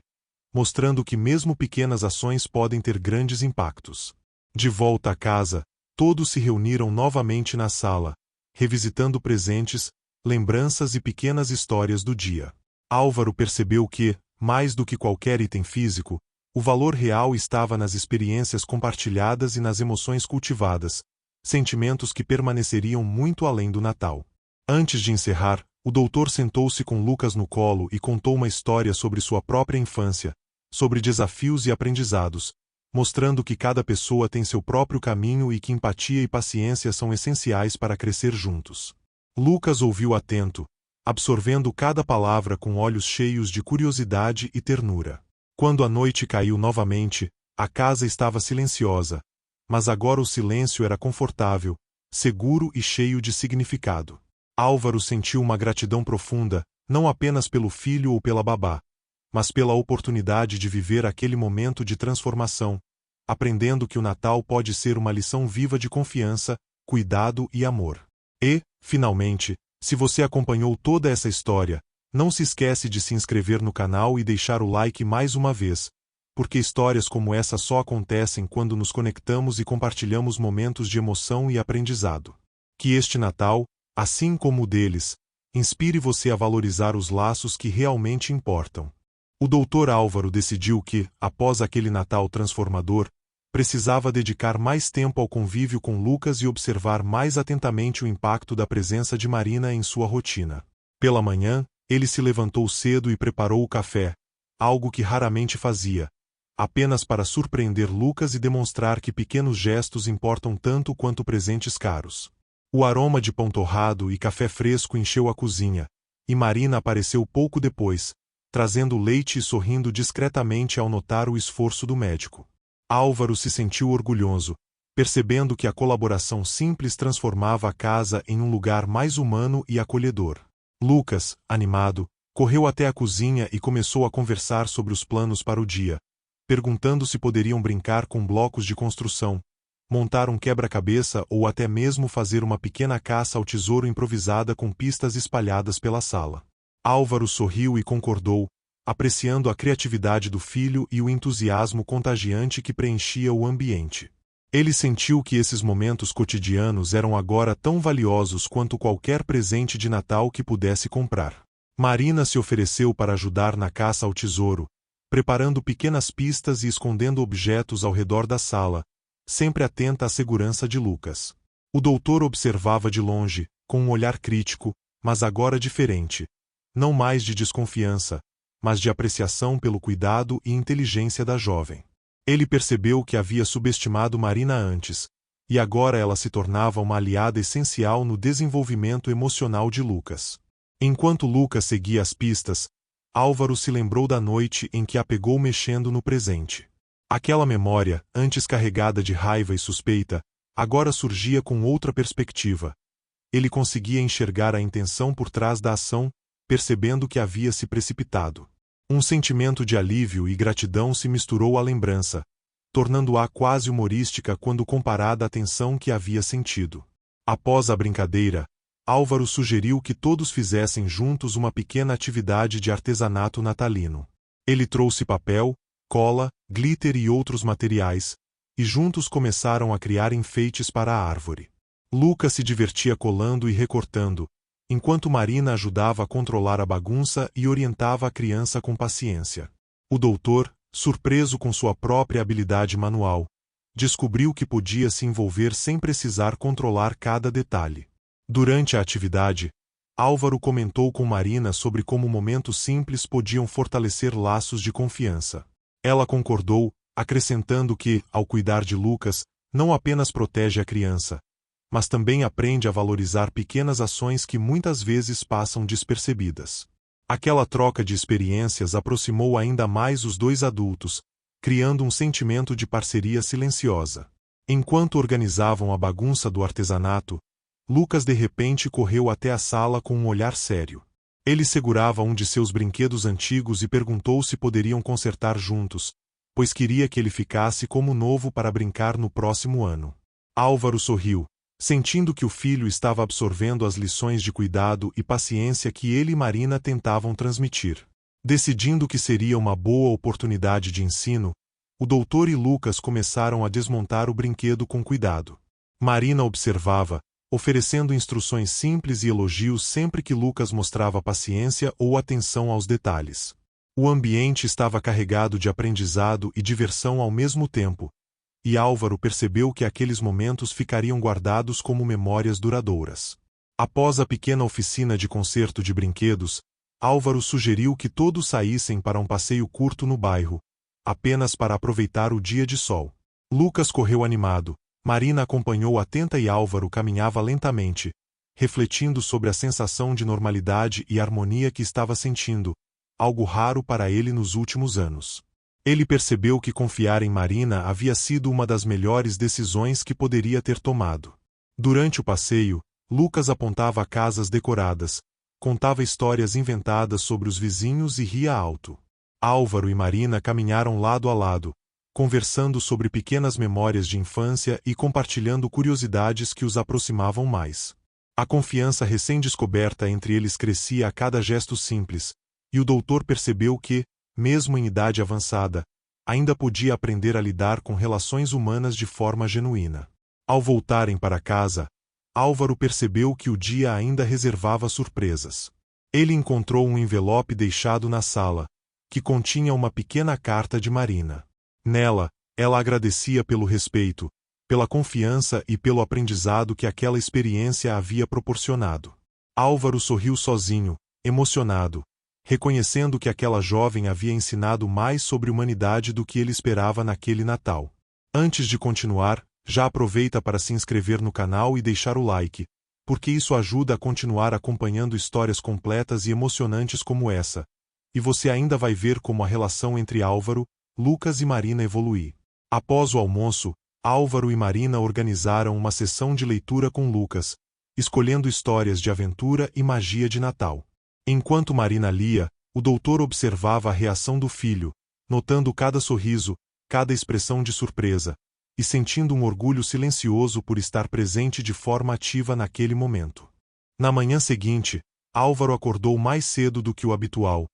mostrando que mesmo pequenas ações podem ter grandes impactos. De volta à casa, todos se reuniram novamente na sala, revisitando presentes, lembranças e pequenas histórias do dia. Álvaro percebeu que, mais do que qualquer item físico, o valor real estava nas experiências compartilhadas e nas emoções cultivadas, sentimentos que permaneceriam muito além do Natal. Antes de encerrar, o doutor sentou-se com Lucas no colo e contou uma história sobre sua própria infância, sobre desafios e aprendizados, mostrando que cada pessoa tem seu próprio caminho e que empatia e paciência são essenciais para crescer juntos. Lucas ouviu atento, absorvendo cada palavra com olhos cheios de curiosidade e ternura. Quando a noite caiu novamente, a casa estava silenciosa, mas agora o silêncio era confortável, seguro e cheio de significado. Álvaro sentiu uma gratidão profunda, não apenas pelo filho ou pela babá, mas pela oportunidade de viver aquele momento de transformação, aprendendo que o Natal pode ser uma lição viva de confiança, cuidado e amor. E, finalmente, se você acompanhou toda essa história, não se esquece de se inscrever no canal e deixar o like mais uma vez, porque histórias como essa só acontecem quando nos conectamos e compartilhamos momentos de emoção e aprendizado. Que este Natal, assim como o deles, inspire você a valorizar os laços que realmente importam. O Dr. Álvaro decidiu que, após aquele Natal transformador, precisava dedicar mais tempo ao convívio com Lucas e observar mais atentamente o impacto da presença de Marina em sua rotina. Pela manhã, ele se levantou cedo e preparou o café, algo que raramente fazia, apenas para surpreender Lucas e demonstrar que pequenos gestos importam tanto quanto presentes caros. O aroma de pão torrado e café fresco encheu a cozinha, e Marina apareceu pouco depois, trazendo leite e sorrindo discretamente ao notar o esforço do médico. Álvaro se sentiu orgulhoso, percebendo que a colaboração simples transformava a casa em um lugar mais humano e acolhedor. Lucas, animado, correu até a cozinha e começou a conversar sobre os planos para o dia, perguntando se poderiam brincar com blocos de construção, montar um quebra-cabeça ou até mesmo fazer uma pequena caça ao tesouro improvisada com pistas espalhadas pela sala. Álvaro sorriu e concordou, apreciando a criatividade do filho e o entusiasmo contagiante que preenchia o ambiente. Ele sentiu que esses momentos cotidianos eram agora tão valiosos quanto qualquer presente de Natal que pudesse comprar. Marina se ofereceu para ajudar na caça ao tesouro, preparando pequenas pistas e escondendo objetos ao redor da sala, sempre atenta à segurança de Lucas. O doutor observava de longe, com um olhar crítico, mas agora diferente, não mais de desconfiança, mas de apreciação pelo cuidado e inteligência da jovem. Ele percebeu que havia subestimado Marina antes, e agora ela se tornava uma aliada essencial no desenvolvimento emocional de Lucas. Enquanto Lucas seguia as pistas, Álvaro se lembrou da noite em que a pegou mexendo no presente. Aquela memória, antes carregada de raiva e suspeita, agora surgia com outra perspectiva. Ele conseguia enxergar a intenção por trás da ação, percebendo que havia se precipitado. Um sentimento de alívio e gratidão se misturou à lembrança, tornando-a quase humorística quando comparada à tensão que havia sentido. Após a brincadeira, Álvaro sugeriu que todos fizessem juntos uma pequena atividade de artesanato natalino. Ele trouxe papel, cola, glitter e outros materiais, e juntos começaram a criar enfeites para a árvore. Lucas se divertia colando e recortando, enquanto Marina ajudava a controlar a bagunça e orientava a criança com paciência. O doutor, surpreso com sua própria habilidade manual, descobriu que podia se envolver sem precisar controlar cada detalhe. Durante a atividade, Álvaro comentou com Marina sobre como momentos simples podiam fortalecer laços de confiança. Ela concordou, acrescentando que, ao cuidar de Lucas, não apenas protege a criança, mas também aprende a valorizar pequenas ações que muitas vezes passam despercebidas. Aquela troca de experiências aproximou ainda mais os dois adultos, criando um sentimento de parceria silenciosa. Enquanto organizavam a bagunça do artesanato, Lucas de repente correu até a sala com um olhar sério. Ele segurava um de seus brinquedos antigos e perguntou se poderiam consertar juntos, pois queria que ele ficasse como novo para brincar no próximo ano. Álvaro sorriu, sentindo que o filho estava absorvendo as lições de cuidado e paciência que ele e Marina tentavam transmitir. Decidindo que seria uma boa oportunidade de ensino, o doutor e Lucas começaram a desmontar o brinquedo com cuidado. Marina observava, oferecendo instruções simples e elogios sempre que Lucas mostrava paciência ou atenção aos detalhes. O ambiente estava carregado de aprendizado e diversão ao mesmo tempo, e Álvaro percebeu que aqueles momentos ficariam guardados como memórias duradouras. Após a pequena oficina de conserto de brinquedos, Álvaro sugeriu que todos saíssem para um passeio curto no bairro, apenas para aproveitar o dia de sol. Lucas correu animado, Marina acompanhou atenta e Álvaro caminhava lentamente, refletindo sobre a sensação de normalidade e harmonia que estava sentindo, algo raro para ele nos últimos anos. Ele percebeu que confiar em Marina havia sido uma das melhores decisões que poderia ter tomado. Durante o passeio, Lucas apontava casas decoradas, contava histórias inventadas sobre os vizinhos e ria alto. Álvaro e Marina caminharam lado a lado, conversando sobre pequenas memórias de infância e compartilhando curiosidades que os aproximavam mais. A confiança recém-descoberta entre eles crescia a cada gesto simples, e o doutor percebeu que, mesmo em idade avançada, ainda podia aprender a lidar com relações humanas de forma genuína. Ao voltarem para casa, Álvaro percebeu que o dia ainda reservava surpresas. Ele encontrou um envelope deixado na sala, que continha uma pequena carta de Marina. Nela, ela agradecia pelo respeito, pela confiança e pelo aprendizado que aquela experiência havia proporcionado. Álvaro sorriu sozinho, emocionado, reconhecendo que aquela jovem havia ensinado mais sobre humanidade do que ele esperava naquele Natal. Antes de continuar, já aproveita para se inscrever no canal e deixar o like, porque isso ajuda a continuar acompanhando histórias completas e emocionantes como essa, e você ainda vai ver como a relação entre Álvaro, Lucas e Marina evoluir. Após o almoço, Álvaro e Marina organizaram uma sessão de leitura com Lucas, escolhendo histórias de aventura e magia de Natal. Enquanto Marina lia, o doutor observava a reação do filho, notando cada sorriso, cada expressão de surpresa, e sentindo um orgulho silencioso por estar presente de forma ativa naquele momento. Na manhã seguinte, Álvaro acordou mais cedo do que o habitual,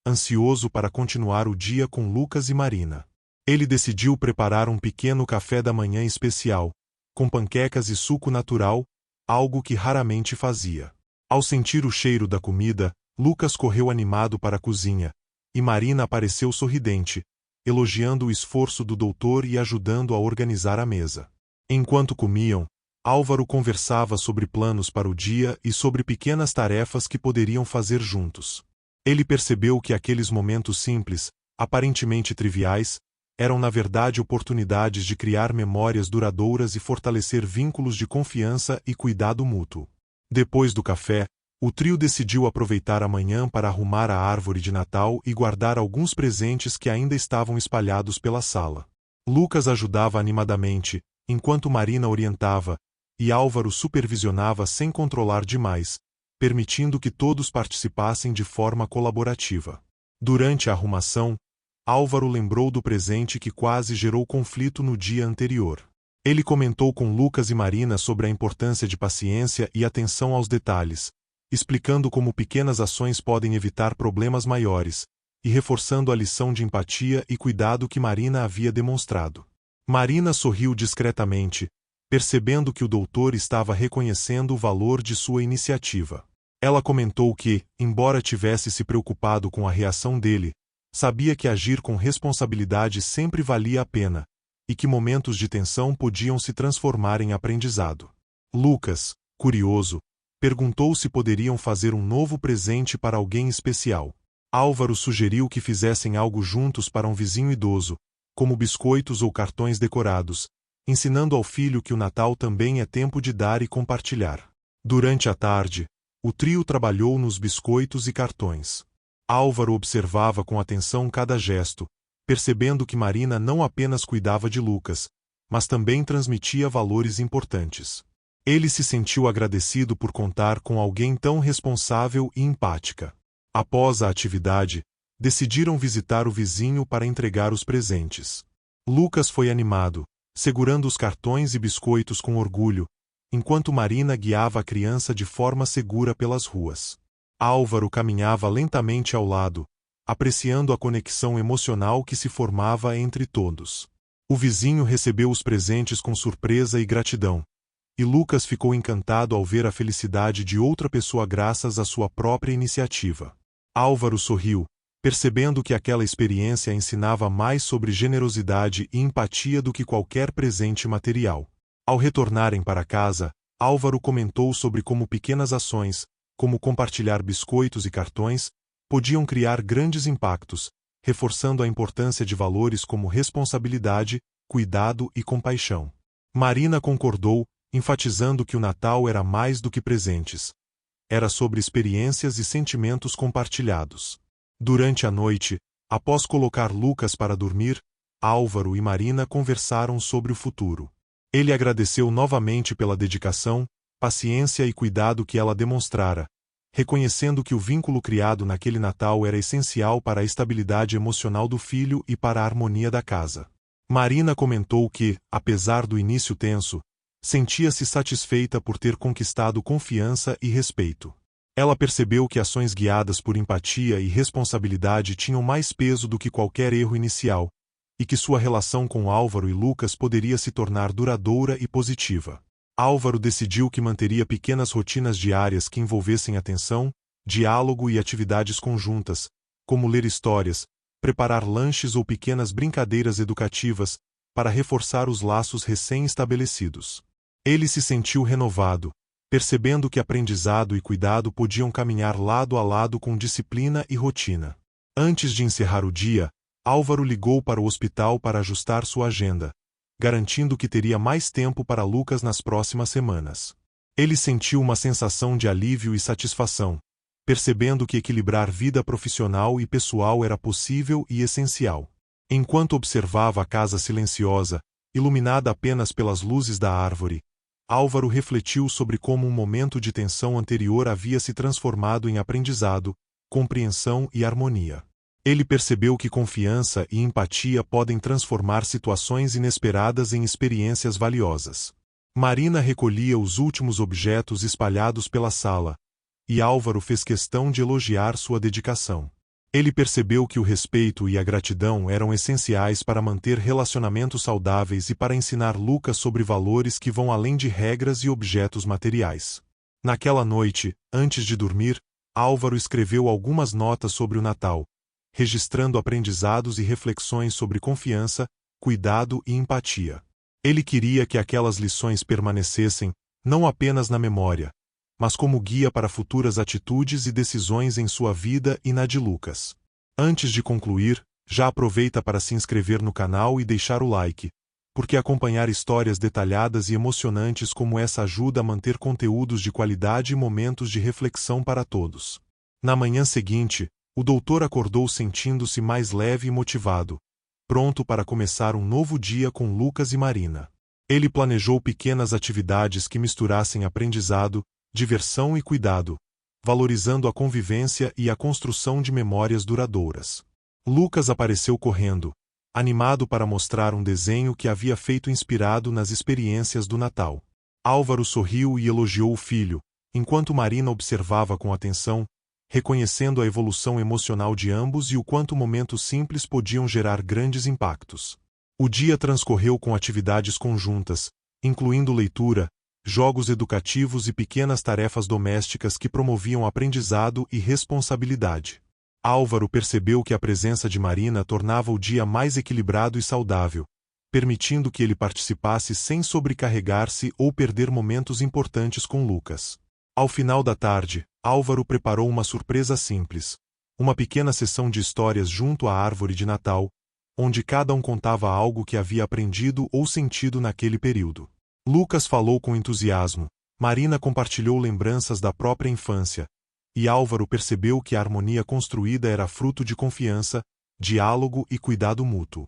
ansioso para continuar o dia com Lucas e Marina. Ele decidiu preparar um pequeno café da manhã especial, com panquecas e suco natural, algo que raramente fazia. Ao sentir o cheiro da comida, Lucas correu animado para a cozinha, e Marina apareceu sorridente, elogiando o esforço do doutor e ajudando a organizar a mesa. Enquanto comiam, Álvaro conversava sobre planos para o dia e sobre pequenas tarefas que poderiam fazer juntos. Ele percebeu que aqueles momentos simples, aparentemente triviais, eram na verdade oportunidades de criar memórias duradouras e fortalecer vínculos de confiança e cuidado mútuo. Depois do café, o trio decidiu aproveitar a manhã para arrumar a árvore de Natal e guardar alguns presentes que ainda estavam espalhados pela sala. Lucas ajudava animadamente, enquanto Marina orientava, e Álvaro supervisionava sem controlar demais, permitindo que todos participassem de forma colaborativa. Durante a arrumação, Álvaro lembrou do presente que quase gerou conflito no dia anterior. Ele comentou com Lucas e Marina sobre a importância de paciência e atenção aos detalhes, explicando como pequenas ações podem evitar problemas maiores, e reforçando a lição de empatia e cuidado que Marina havia demonstrado. Marina sorriu discretamente, percebendo que o doutor estava reconhecendo o valor de sua iniciativa. Ela comentou que, embora tivesse se preocupado com a reação dele, sabia que agir com responsabilidade sempre valia a pena, e que momentos de tensão podiam se transformar em aprendizado. Lucas, curioso, perguntou se poderiam fazer um novo presente para alguém especial. Álvaro sugeriu que fizessem algo juntos para um vizinho idoso, como biscoitos ou cartões decorados, ensinando ao filho que o Natal também é tempo de dar e compartilhar. Durante a tarde, o trio trabalhou nos biscoitos e cartões. Álvaro observava com atenção cada gesto, percebendo que Marina não apenas cuidava de Lucas, mas também transmitia valores importantes. Ele se sentiu agradecido por contar com alguém tão responsável e empática. Após a atividade, decidiram visitar o vizinho para entregar os presentes. Lucas foi animado, segurando os cartões e biscoitos com orgulho, enquanto Marina guiava a criança de forma segura pelas ruas. Álvaro caminhava lentamente ao lado, apreciando a conexão emocional que se formava entre todos. O vizinho recebeu os presentes com surpresa e gratidão, e Lucas ficou encantado ao ver a felicidade de outra pessoa graças à sua própria iniciativa. Álvaro sorriu, percebendo que aquela experiência ensinava mais sobre generosidade e empatia do que qualquer presente material. Ao retornarem para casa, Álvaro comentou sobre como pequenas ações, como compartilhar biscoitos e cartões, podiam criar grandes impactos, reforçando a importância de valores como responsabilidade, cuidado e compaixão. Marina concordou, enfatizando que o Natal era mais do que presentes. Era sobre experiências e sentimentos compartilhados. Durante a noite, após colocar Lucas para dormir, Álvaro e Marina conversaram sobre o futuro. Ele agradeceu novamente pela dedicação, paciência e cuidado que ela demonstrara, reconhecendo que o vínculo criado naquele Natal era essencial para a estabilidade emocional do filho e para a harmonia da casa. Marina comentou que, apesar do início tenso, sentia-se satisfeita por ter conquistado confiança e respeito. Ela percebeu que ações guiadas por empatia e responsabilidade tinham mais peso do que qualquer erro inicial, e que sua relação com Álvaro e Lucas poderia se tornar duradoura e positiva. Álvaro decidiu que manteria pequenas rotinas diárias que envolvessem atenção, diálogo e atividades conjuntas, como ler histórias, preparar lanches ou pequenas brincadeiras educativas, para reforçar os laços recém-estabelecidos. Ele se sentiu renovado, percebendo que aprendizado e cuidado podiam caminhar lado a lado com disciplina e rotina. Antes de encerrar o dia, Álvaro ligou para o hospital para ajustar sua agenda, garantindo que teria mais tempo para Lucas nas próximas semanas. Ele sentiu uma sensação de alívio e satisfação, percebendo que equilibrar vida profissional e pessoal era possível e essencial. Enquanto observava a casa silenciosa, iluminada apenas pelas luzes da árvore, Álvaro refletiu sobre como um momento de tensão anterior havia se transformado em aprendizado, compreensão e harmonia. Ele percebeu que confiança e empatia podem transformar situações inesperadas em experiências valiosas. Marina recolhia os últimos objetos espalhados pela sala, e Álvaro fez questão de elogiar sua dedicação. Ele percebeu que o respeito e a gratidão eram essenciais para manter relacionamentos saudáveis e para ensinar Lucas sobre valores que vão além de regras e objetos materiais. Naquela noite, antes de dormir, Álvaro escreveu algumas notas sobre o Natal, registrando aprendizados e reflexões sobre confiança, cuidado e empatia. Ele queria que aquelas lições permanecessem, não apenas na memória, mas como guia para futuras atitudes e decisões em sua vida e na de Lucas. Antes de concluir, já aproveita para se inscrever no canal e deixar o like, porque acompanhar histórias detalhadas e emocionantes como essa ajuda a manter conteúdos de qualidade e momentos de reflexão para todos. Na manhã seguinte, o doutor acordou sentindo-se mais leve e motivado, pronto para começar um novo dia com Lucas e Marina. Ele planejou pequenas atividades que misturassem aprendizado, diversão e cuidado, valorizando a convivência e a construção de memórias duradouras. Lucas apareceu correndo, animado para mostrar um desenho que havia feito inspirado nas experiências do Natal. Álvaro sorriu e elogiou o filho, enquanto Marina observava com atenção, reconhecendo a evolução emocional de ambos e o quanto momentos simples podiam gerar grandes impactos. O dia transcorreu com atividades conjuntas, incluindo leitura, jogos educativos e pequenas tarefas domésticas que promoviam aprendizado e responsabilidade. Álvaro percebeu que a presença de Marina tornava o dia mais equilibrado e saudável, permitindo que ele participasse sem sobrecarregar-se ou perder momentos importantes com Lucas. Ao final da tarde, Álvaro preparou uma surpresa simples, uma pequena sessão de histórias junto à árvore de Natal, onde cada um contava algo que havia aprendido ou sentido naquele período. Lucas falou com entusiasmo, Marina compartilhou lembranças da própria infância, e Álvaro percebeu que a harmonia construída era fruto de confiança, diálogo e cuidado mútuo.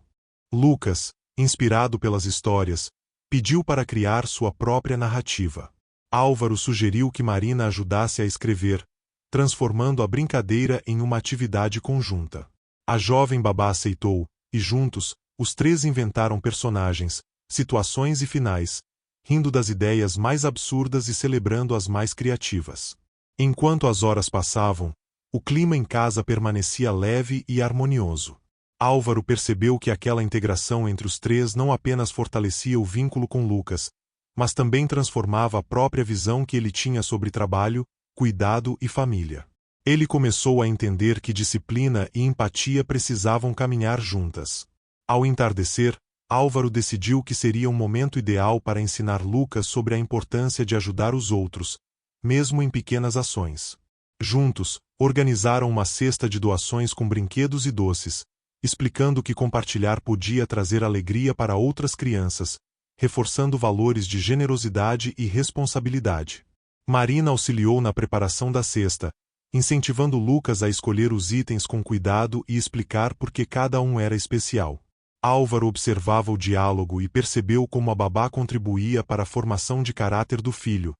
Lucas, inspirado pelas histórias, pediu para criar sua própria narrativa. Álvaro sugeriu que Marina ajudasse a escrever, transformando a brincadeira em uma atividade conjunta. A jovem babá aceitou, e juntos, os três inventaram personagens, situações e finais, rindo das ideias mais absurdas e celebrando as mais criativas. Enquanto as horas passavam, o clima em casa permanecia leve e harmonioso. Álvaro percebeu que aquela integração entre os três não apenas fortalecia o vínculo com Lucas, mas também transformava a própria visão que ele tinha sobre trabalho, cuidado e família. Ele começou a entender que disciplina e empatia precisavam caminhar juntas. Ao entardecer, Álvaro decidiu que seria um momento ideal para ensinar Lucas sobre a importância de ajudar os outros, mesmo em pequenas ações. Juntos, organizaram uma cesta de doações com brinquedos e doces, explicando que compartilhar podia trazer alegria para outras crianças, reforçando valores de generosidade e responsabilidade. Marina auxiliou na preparação da cesta, incentivando Lucas a escolher os itens com cuidado e explicar por que cada um era especial. Álvaro observava o diálogo e percebeu como a babá contribuía para a formação de caráter do filho,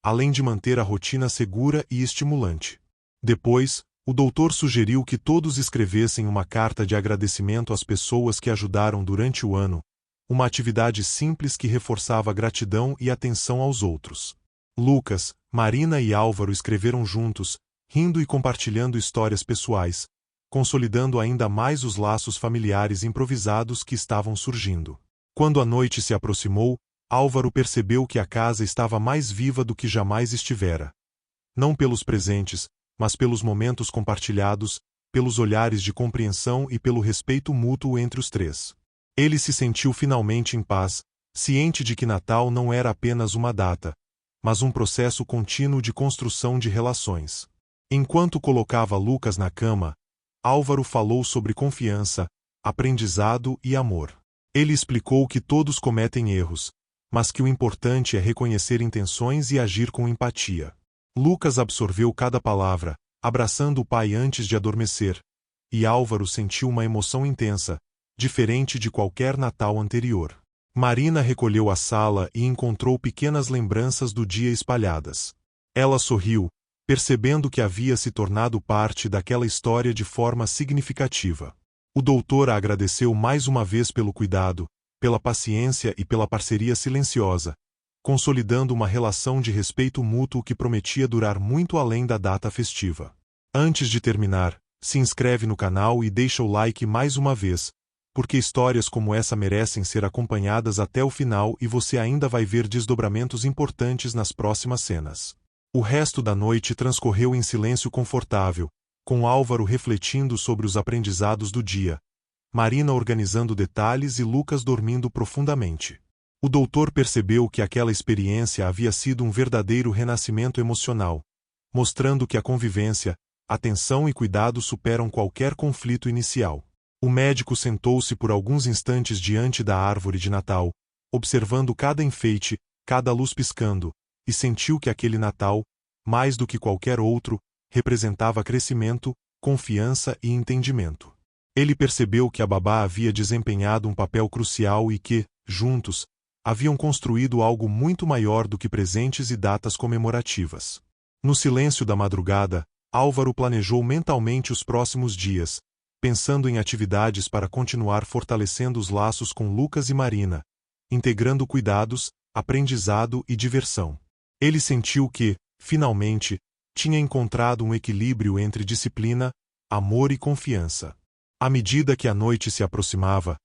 além de manter a rotina segura e estimulante. Depois, o doutor sugeriu que todos escrevessem uma carta de agradecimento às pessoas que ajudaram durante o ano, uma atividade simples que reforçava a gratidão e atenção aos outros. Lucas, Marina e Álvaro escreveram juntos, rindo e compartilhando histórias pessoais, consolidando ainda mais os laços familiares improvisados que estavam surgindo. Quando a noite se aproximou, Álvaro percebeu que a casa estava mais viva do que jamais estivera. Não pelos presentes, mas pelos momentos compartilhados, pelos olhares de compreensão e pelo respeito mútuo entre os três. Ele se sentiu finalmente em paz, ciente de que Natal não era apenas uma data, mas um processo contínuo de construção de relações. Enquanto colocava Lucas na cama, Álvaro falou sobre confiança, aprendizado e amor. Ele explicou que todos cometem erros, mas que o importante é reconhecer intenções e agir com empatia. Lucas absorveu cada palavra, abraçando o pai antes de adormecer, e Álvaro sentiu uma emoção intensa, diferente de qualquer Natal anterior. Marina recolheu a sala e encontrou pequenas lembranças do dia espalhadas. Ela sorriu, percebendo que havia se tornado parte daquela história de forma significativa. O doutor a agradeceu mais uma vez pelo cuidado, pela paciência e pela parceria silenciosa, consolidando uma relação de respeito mútuo que prometia durar muito além da data festiva. Antes de terminar, se inscreve no canal e deixa o like mais uma vez, porque histórias como essa merecem ser acompanhadas até o final e você ainda vai ver desdobramentos importantes nas próximas cenas. O resto da noite transcorreu em silêncio confortável, com Álvaro refletindo sobre os aprendizados do dia, Marina organizando detalhes e Lucas dormindo profundamente. O doutor percebeu que aquela experiência havia sido um verdadeiro renascimento emocional, mostrando que a convivência, atenção e cuidado superam qualquer conflito inicial. O médico sentou-se por alguns instantes diante da árvore de Natal, observando cada enfeite, cada luz piscando, e sentiu que aquele Natal, mais do que qualquer outro, representava crescimento, confiança e entendimento. Ele percebeu que a babá havia desempenhado um papel crucial e que, juntos, haviam construído algo muito maior do que presentes e datas comemorativas. No silêncio da madrugada, Álvaro planejou mentalmente os próximos dias, pensando em atividades para continuar fortalecendo os laços com Lucas e Marina, integrando cuidados, aprendizado e diversão. Ele sentiu que, finalmente, tinha encontrado um equilíbrio entre disciplina, amor e confiança. À medida que a noite se aproximava,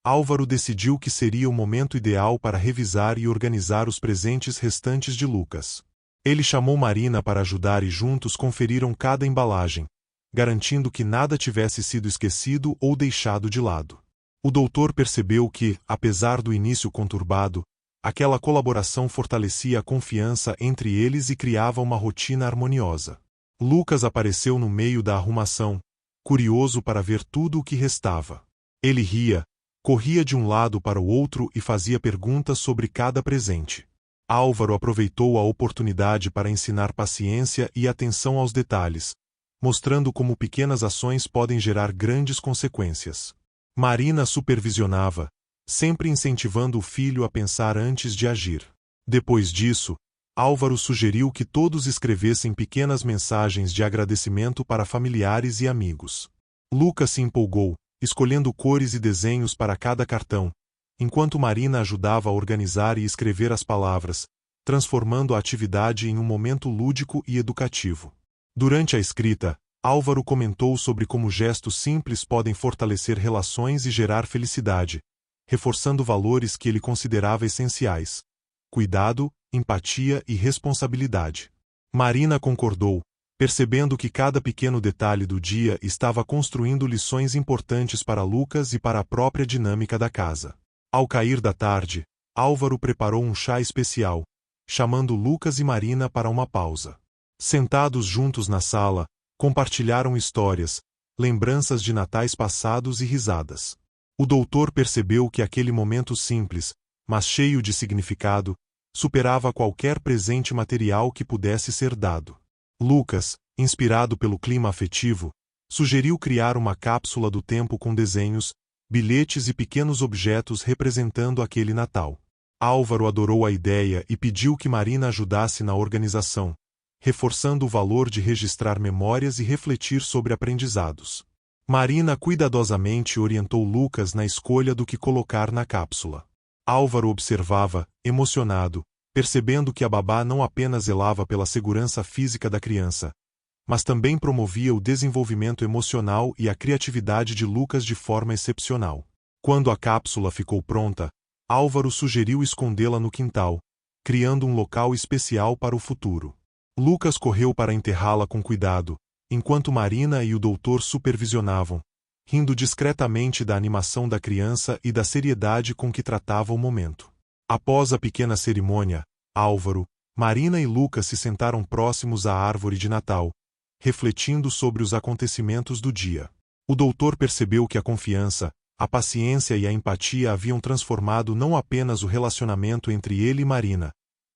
Álvaro decidiu que seria o momento ideal para revisar e organizar os presentes restantes de Lucas. Ele chamou Marina para ajudar e juntos conferiram cada embalagem, garantindo que nada tivesse sido esquecido ou deixado de lado. O doutor percebeu que, apesar do início conturbado, aquela colaboração fortalecia a confiança entre eles e criava uma rotina harmoniosa. Lucas apareceu no meio da arrumação, curioso para ver tudo o que restava. Ele ria, corria de um lado para o outro e fazia perguntas sobre cada presente. Álvaro aproveitou a oportunidade para ensinar paciência e atenção aos detalhes, mostrando como pequenas ações podem gerar grandes consequências. Marina supervisionava, sempre incentivando o filho a pensar antes de agir. Depois disso, Álvaro sugeriu que todos escrevessem pequenas mensagens de agradecimento para familiares e amigos. Lucas se empolgou, escolhendo cores e desenhos para cada cartão, enquanto Marina ajudava a organizar e escrever as palavras, transformando a atividade em um momento lúdico e educativo. Durante a escrita, Álvaro comentou sobre como gestos simples podem fortalecer relações e gerar felicidade, reforçando valores que ele considerava essenciais: cuidado, empatia e responsabilidade. Marina concordou, percebendo que cada pequeno detalhe do dia estava construindo lições importantes para Lucas e para a própria dinâmica da casa. Ao cair da tarde, Álvaro preparou um chá especial, chamando Lucas e Marina para uma pausa. Sentados juntos na sala, compartilharam histórias, lembranças de natais passados e risadas. O doutor percebeu que aquele momento simples, mas cheio de significado, superava qualquer presente material que pudesse ser dado. Lucas, inspirado pelo clima afetivo, sugeriu criar uma cápsula do tempo com desenhos, bilhetes e pequenos objetos representando aquele Natal. Álvaro adorou a ideia e pediu que Marina ajudasse na organização, reforçando o valor de registrar memórias e refletir sobre aprendizados. Marina cuidadosamente orientou Lucas na escolha do que colocar na cápsula. Álvaro observava, emocionado, percebendo que a babá não apenas zelava pela segurança física da criança, mas também promovia o desenvolvimento emocional e a criatividade de Lucas de forma excepcional. Quando a cápsula ficou pronta, Álvaro sugeriu escondê-la no quintal, criando um local especial para o futuro. Lucas correu para enterrá-la com cuidado, enquanto Marina e o doutor supervisionavam, rindo discretamente da animação da criança e da seriedade com que tratava o momento. Após a pequena cerimônia, Álvaro, Marina e Lucas se sentaram próximos à árvore de Natal, refletindo sobre os acontecimentos do dia. O doutor percebeu que a confiança, a paciência e a empatia haviam transformado não apenas o relacionamento entre ele e Marina,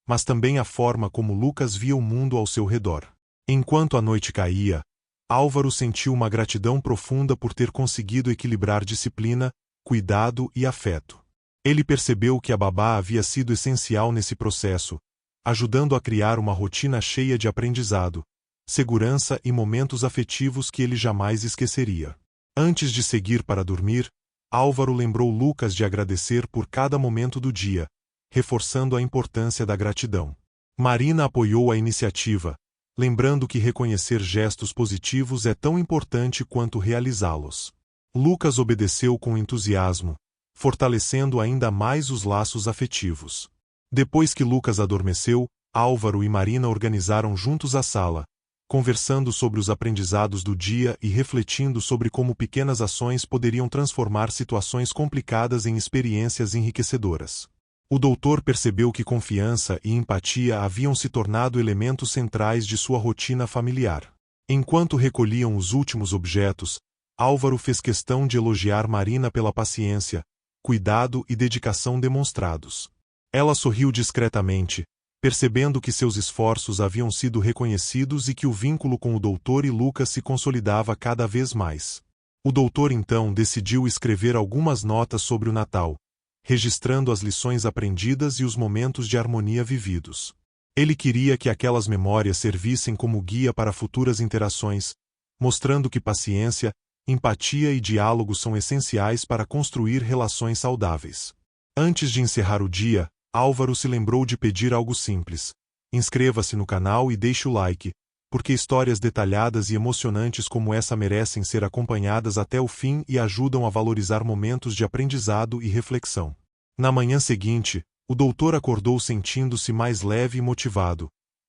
mas também a forma como Lucas via o mundo ao seu redor. Enquanto a noite caía, Álvaro sentiu uma gratidão profunda por ter conseguido equilibrar disciplina, cuidado e afeto. Ele percebeu que a babá havia sido essencial nesse processo, ajudando a criar uma rotina cheia de aprendizado, segurança e momentos afetivos que ele jamais esqueceria. Antes de seguir para dormir, Álvaro lembrou Lucas de agradecer por cada momento do dia, reforçando a importância da gratidão. Marina apoiou a iniciativa, lembrando que reconhecer gestos positivos é tão importante quanto realizá-los. Lucas obedeceu com entusiasmo, fortalecendo ainda mais os laços afetivos. Depois que Lucas adormeceu, Álvaro e Marina organizaram juntos a sala, conversando sobre os aprendizados do dia e refletindo sobre como pequenas ações poderiam transformar situações complicadas em experiências enriquecedoras. O doutor percebeu que confiança e empatia haviam se tornado elementos centrais de sua rotina familiar. Enquanto recolhiam os últimos objetos, Álvaro fez questão de elogiar Marina pela paciência, cuidado e dedicação demonstrados. Ela sorriu discretamente, percebendo que seus esforços haviam sido reconhecidos e que o vínculo com o doutor e Lucas se consolidava cada vez mais. O doutor então decidiu escrever algumas notas sobre o Natal, registrando as lições aprendidas e os momentos de harmonia vividos. Ele queria que aquelas memórias servissem como guia para futuras interações, mostrando que paciência, empatia e diálogo são essenciais para construir relações saudáveis. Antes de encerrar o dia, Álvaro se lembrou de pedir algo simples. Inscreva-se no canal e deixe o like, porque histórias detalhadas e emocionantes como essa merecem ser acompanhadas até o fim e ajudam a valorizar momentos de aprendizado e reflexão. Na manhã seguinte, o doutor acordou sentindo-se mais leve e motivado,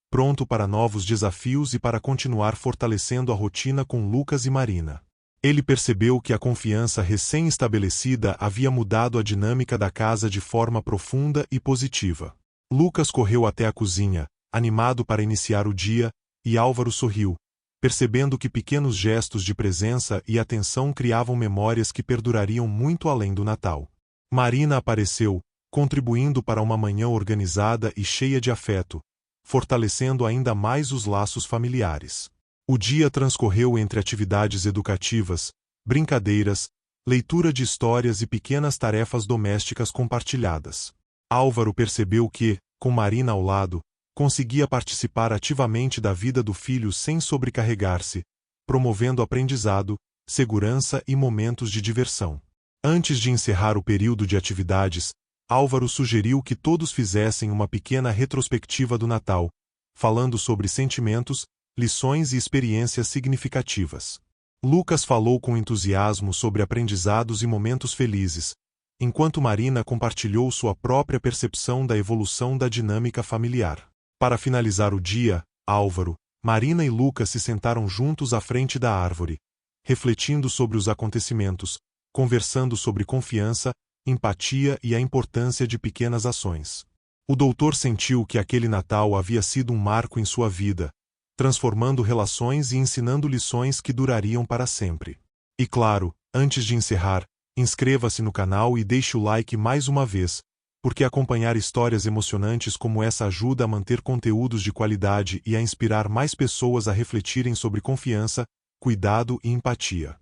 pronto para novos desafios e para continuar fortalecendo a rotina com Lucas e Marina. Ele percebeu que a confiança recém-estabelecida havia mudado a dinâmica da casa de forma profunda e positiva. Lucas correu até a cozinha, animado para iniciar o dia, e Álvaro sorriu, percebendo que pequenos gestos de presença e atenção criavam memórias que perdurariam muito além do Natal. Marina apareceu, contribuindo para uma manhã organizada e cheia de afeto, fortalecendo ainda mais os laços familiares. O dia transcorreu entre atividades educativas, brincadeiras, leitura de histórias e pequenas tarefas domésticas compartilhadas. Álvaro percebeu que, com Marina ao lado, conseguia participar ativamente da vida do filho sem sobrecarregar-se, promovendo aprendizado, segurança e momentos de diversão. Antes de encerrar o período de atividades, Álvaro sugeriu que todos fizessem uma pequena retrospectiva do Natal, falando sobre sentimentos, lições e experiências significativas. Lucas falou com entusiasmo sobre aprendizados e momentos felizes, enquanto Marina compartilhou sua própria percepção da evolução da dinâmica familiar. Para finalizar o dia, Álvaro, Marina e Lucas se sentaram juntos à frente da árvore, refletindo sobre os acontecimentos, conversando sobre confiança, empatia e a importância de pequenas ações. O doutor sentiu que aquele Natal havia sido um marco em sua vida, transformando relações e ensinando lições que durariam para sempre. E claro, antes de encerrar, inscreva-se no canal e deixe o like mais uma vez, porque acompanhar histórias emocionantes como essa ajuda a manter conteúdos de qualidade e a inspirar mais pessoas a refletirem sobre confiança, cuidado e empatia.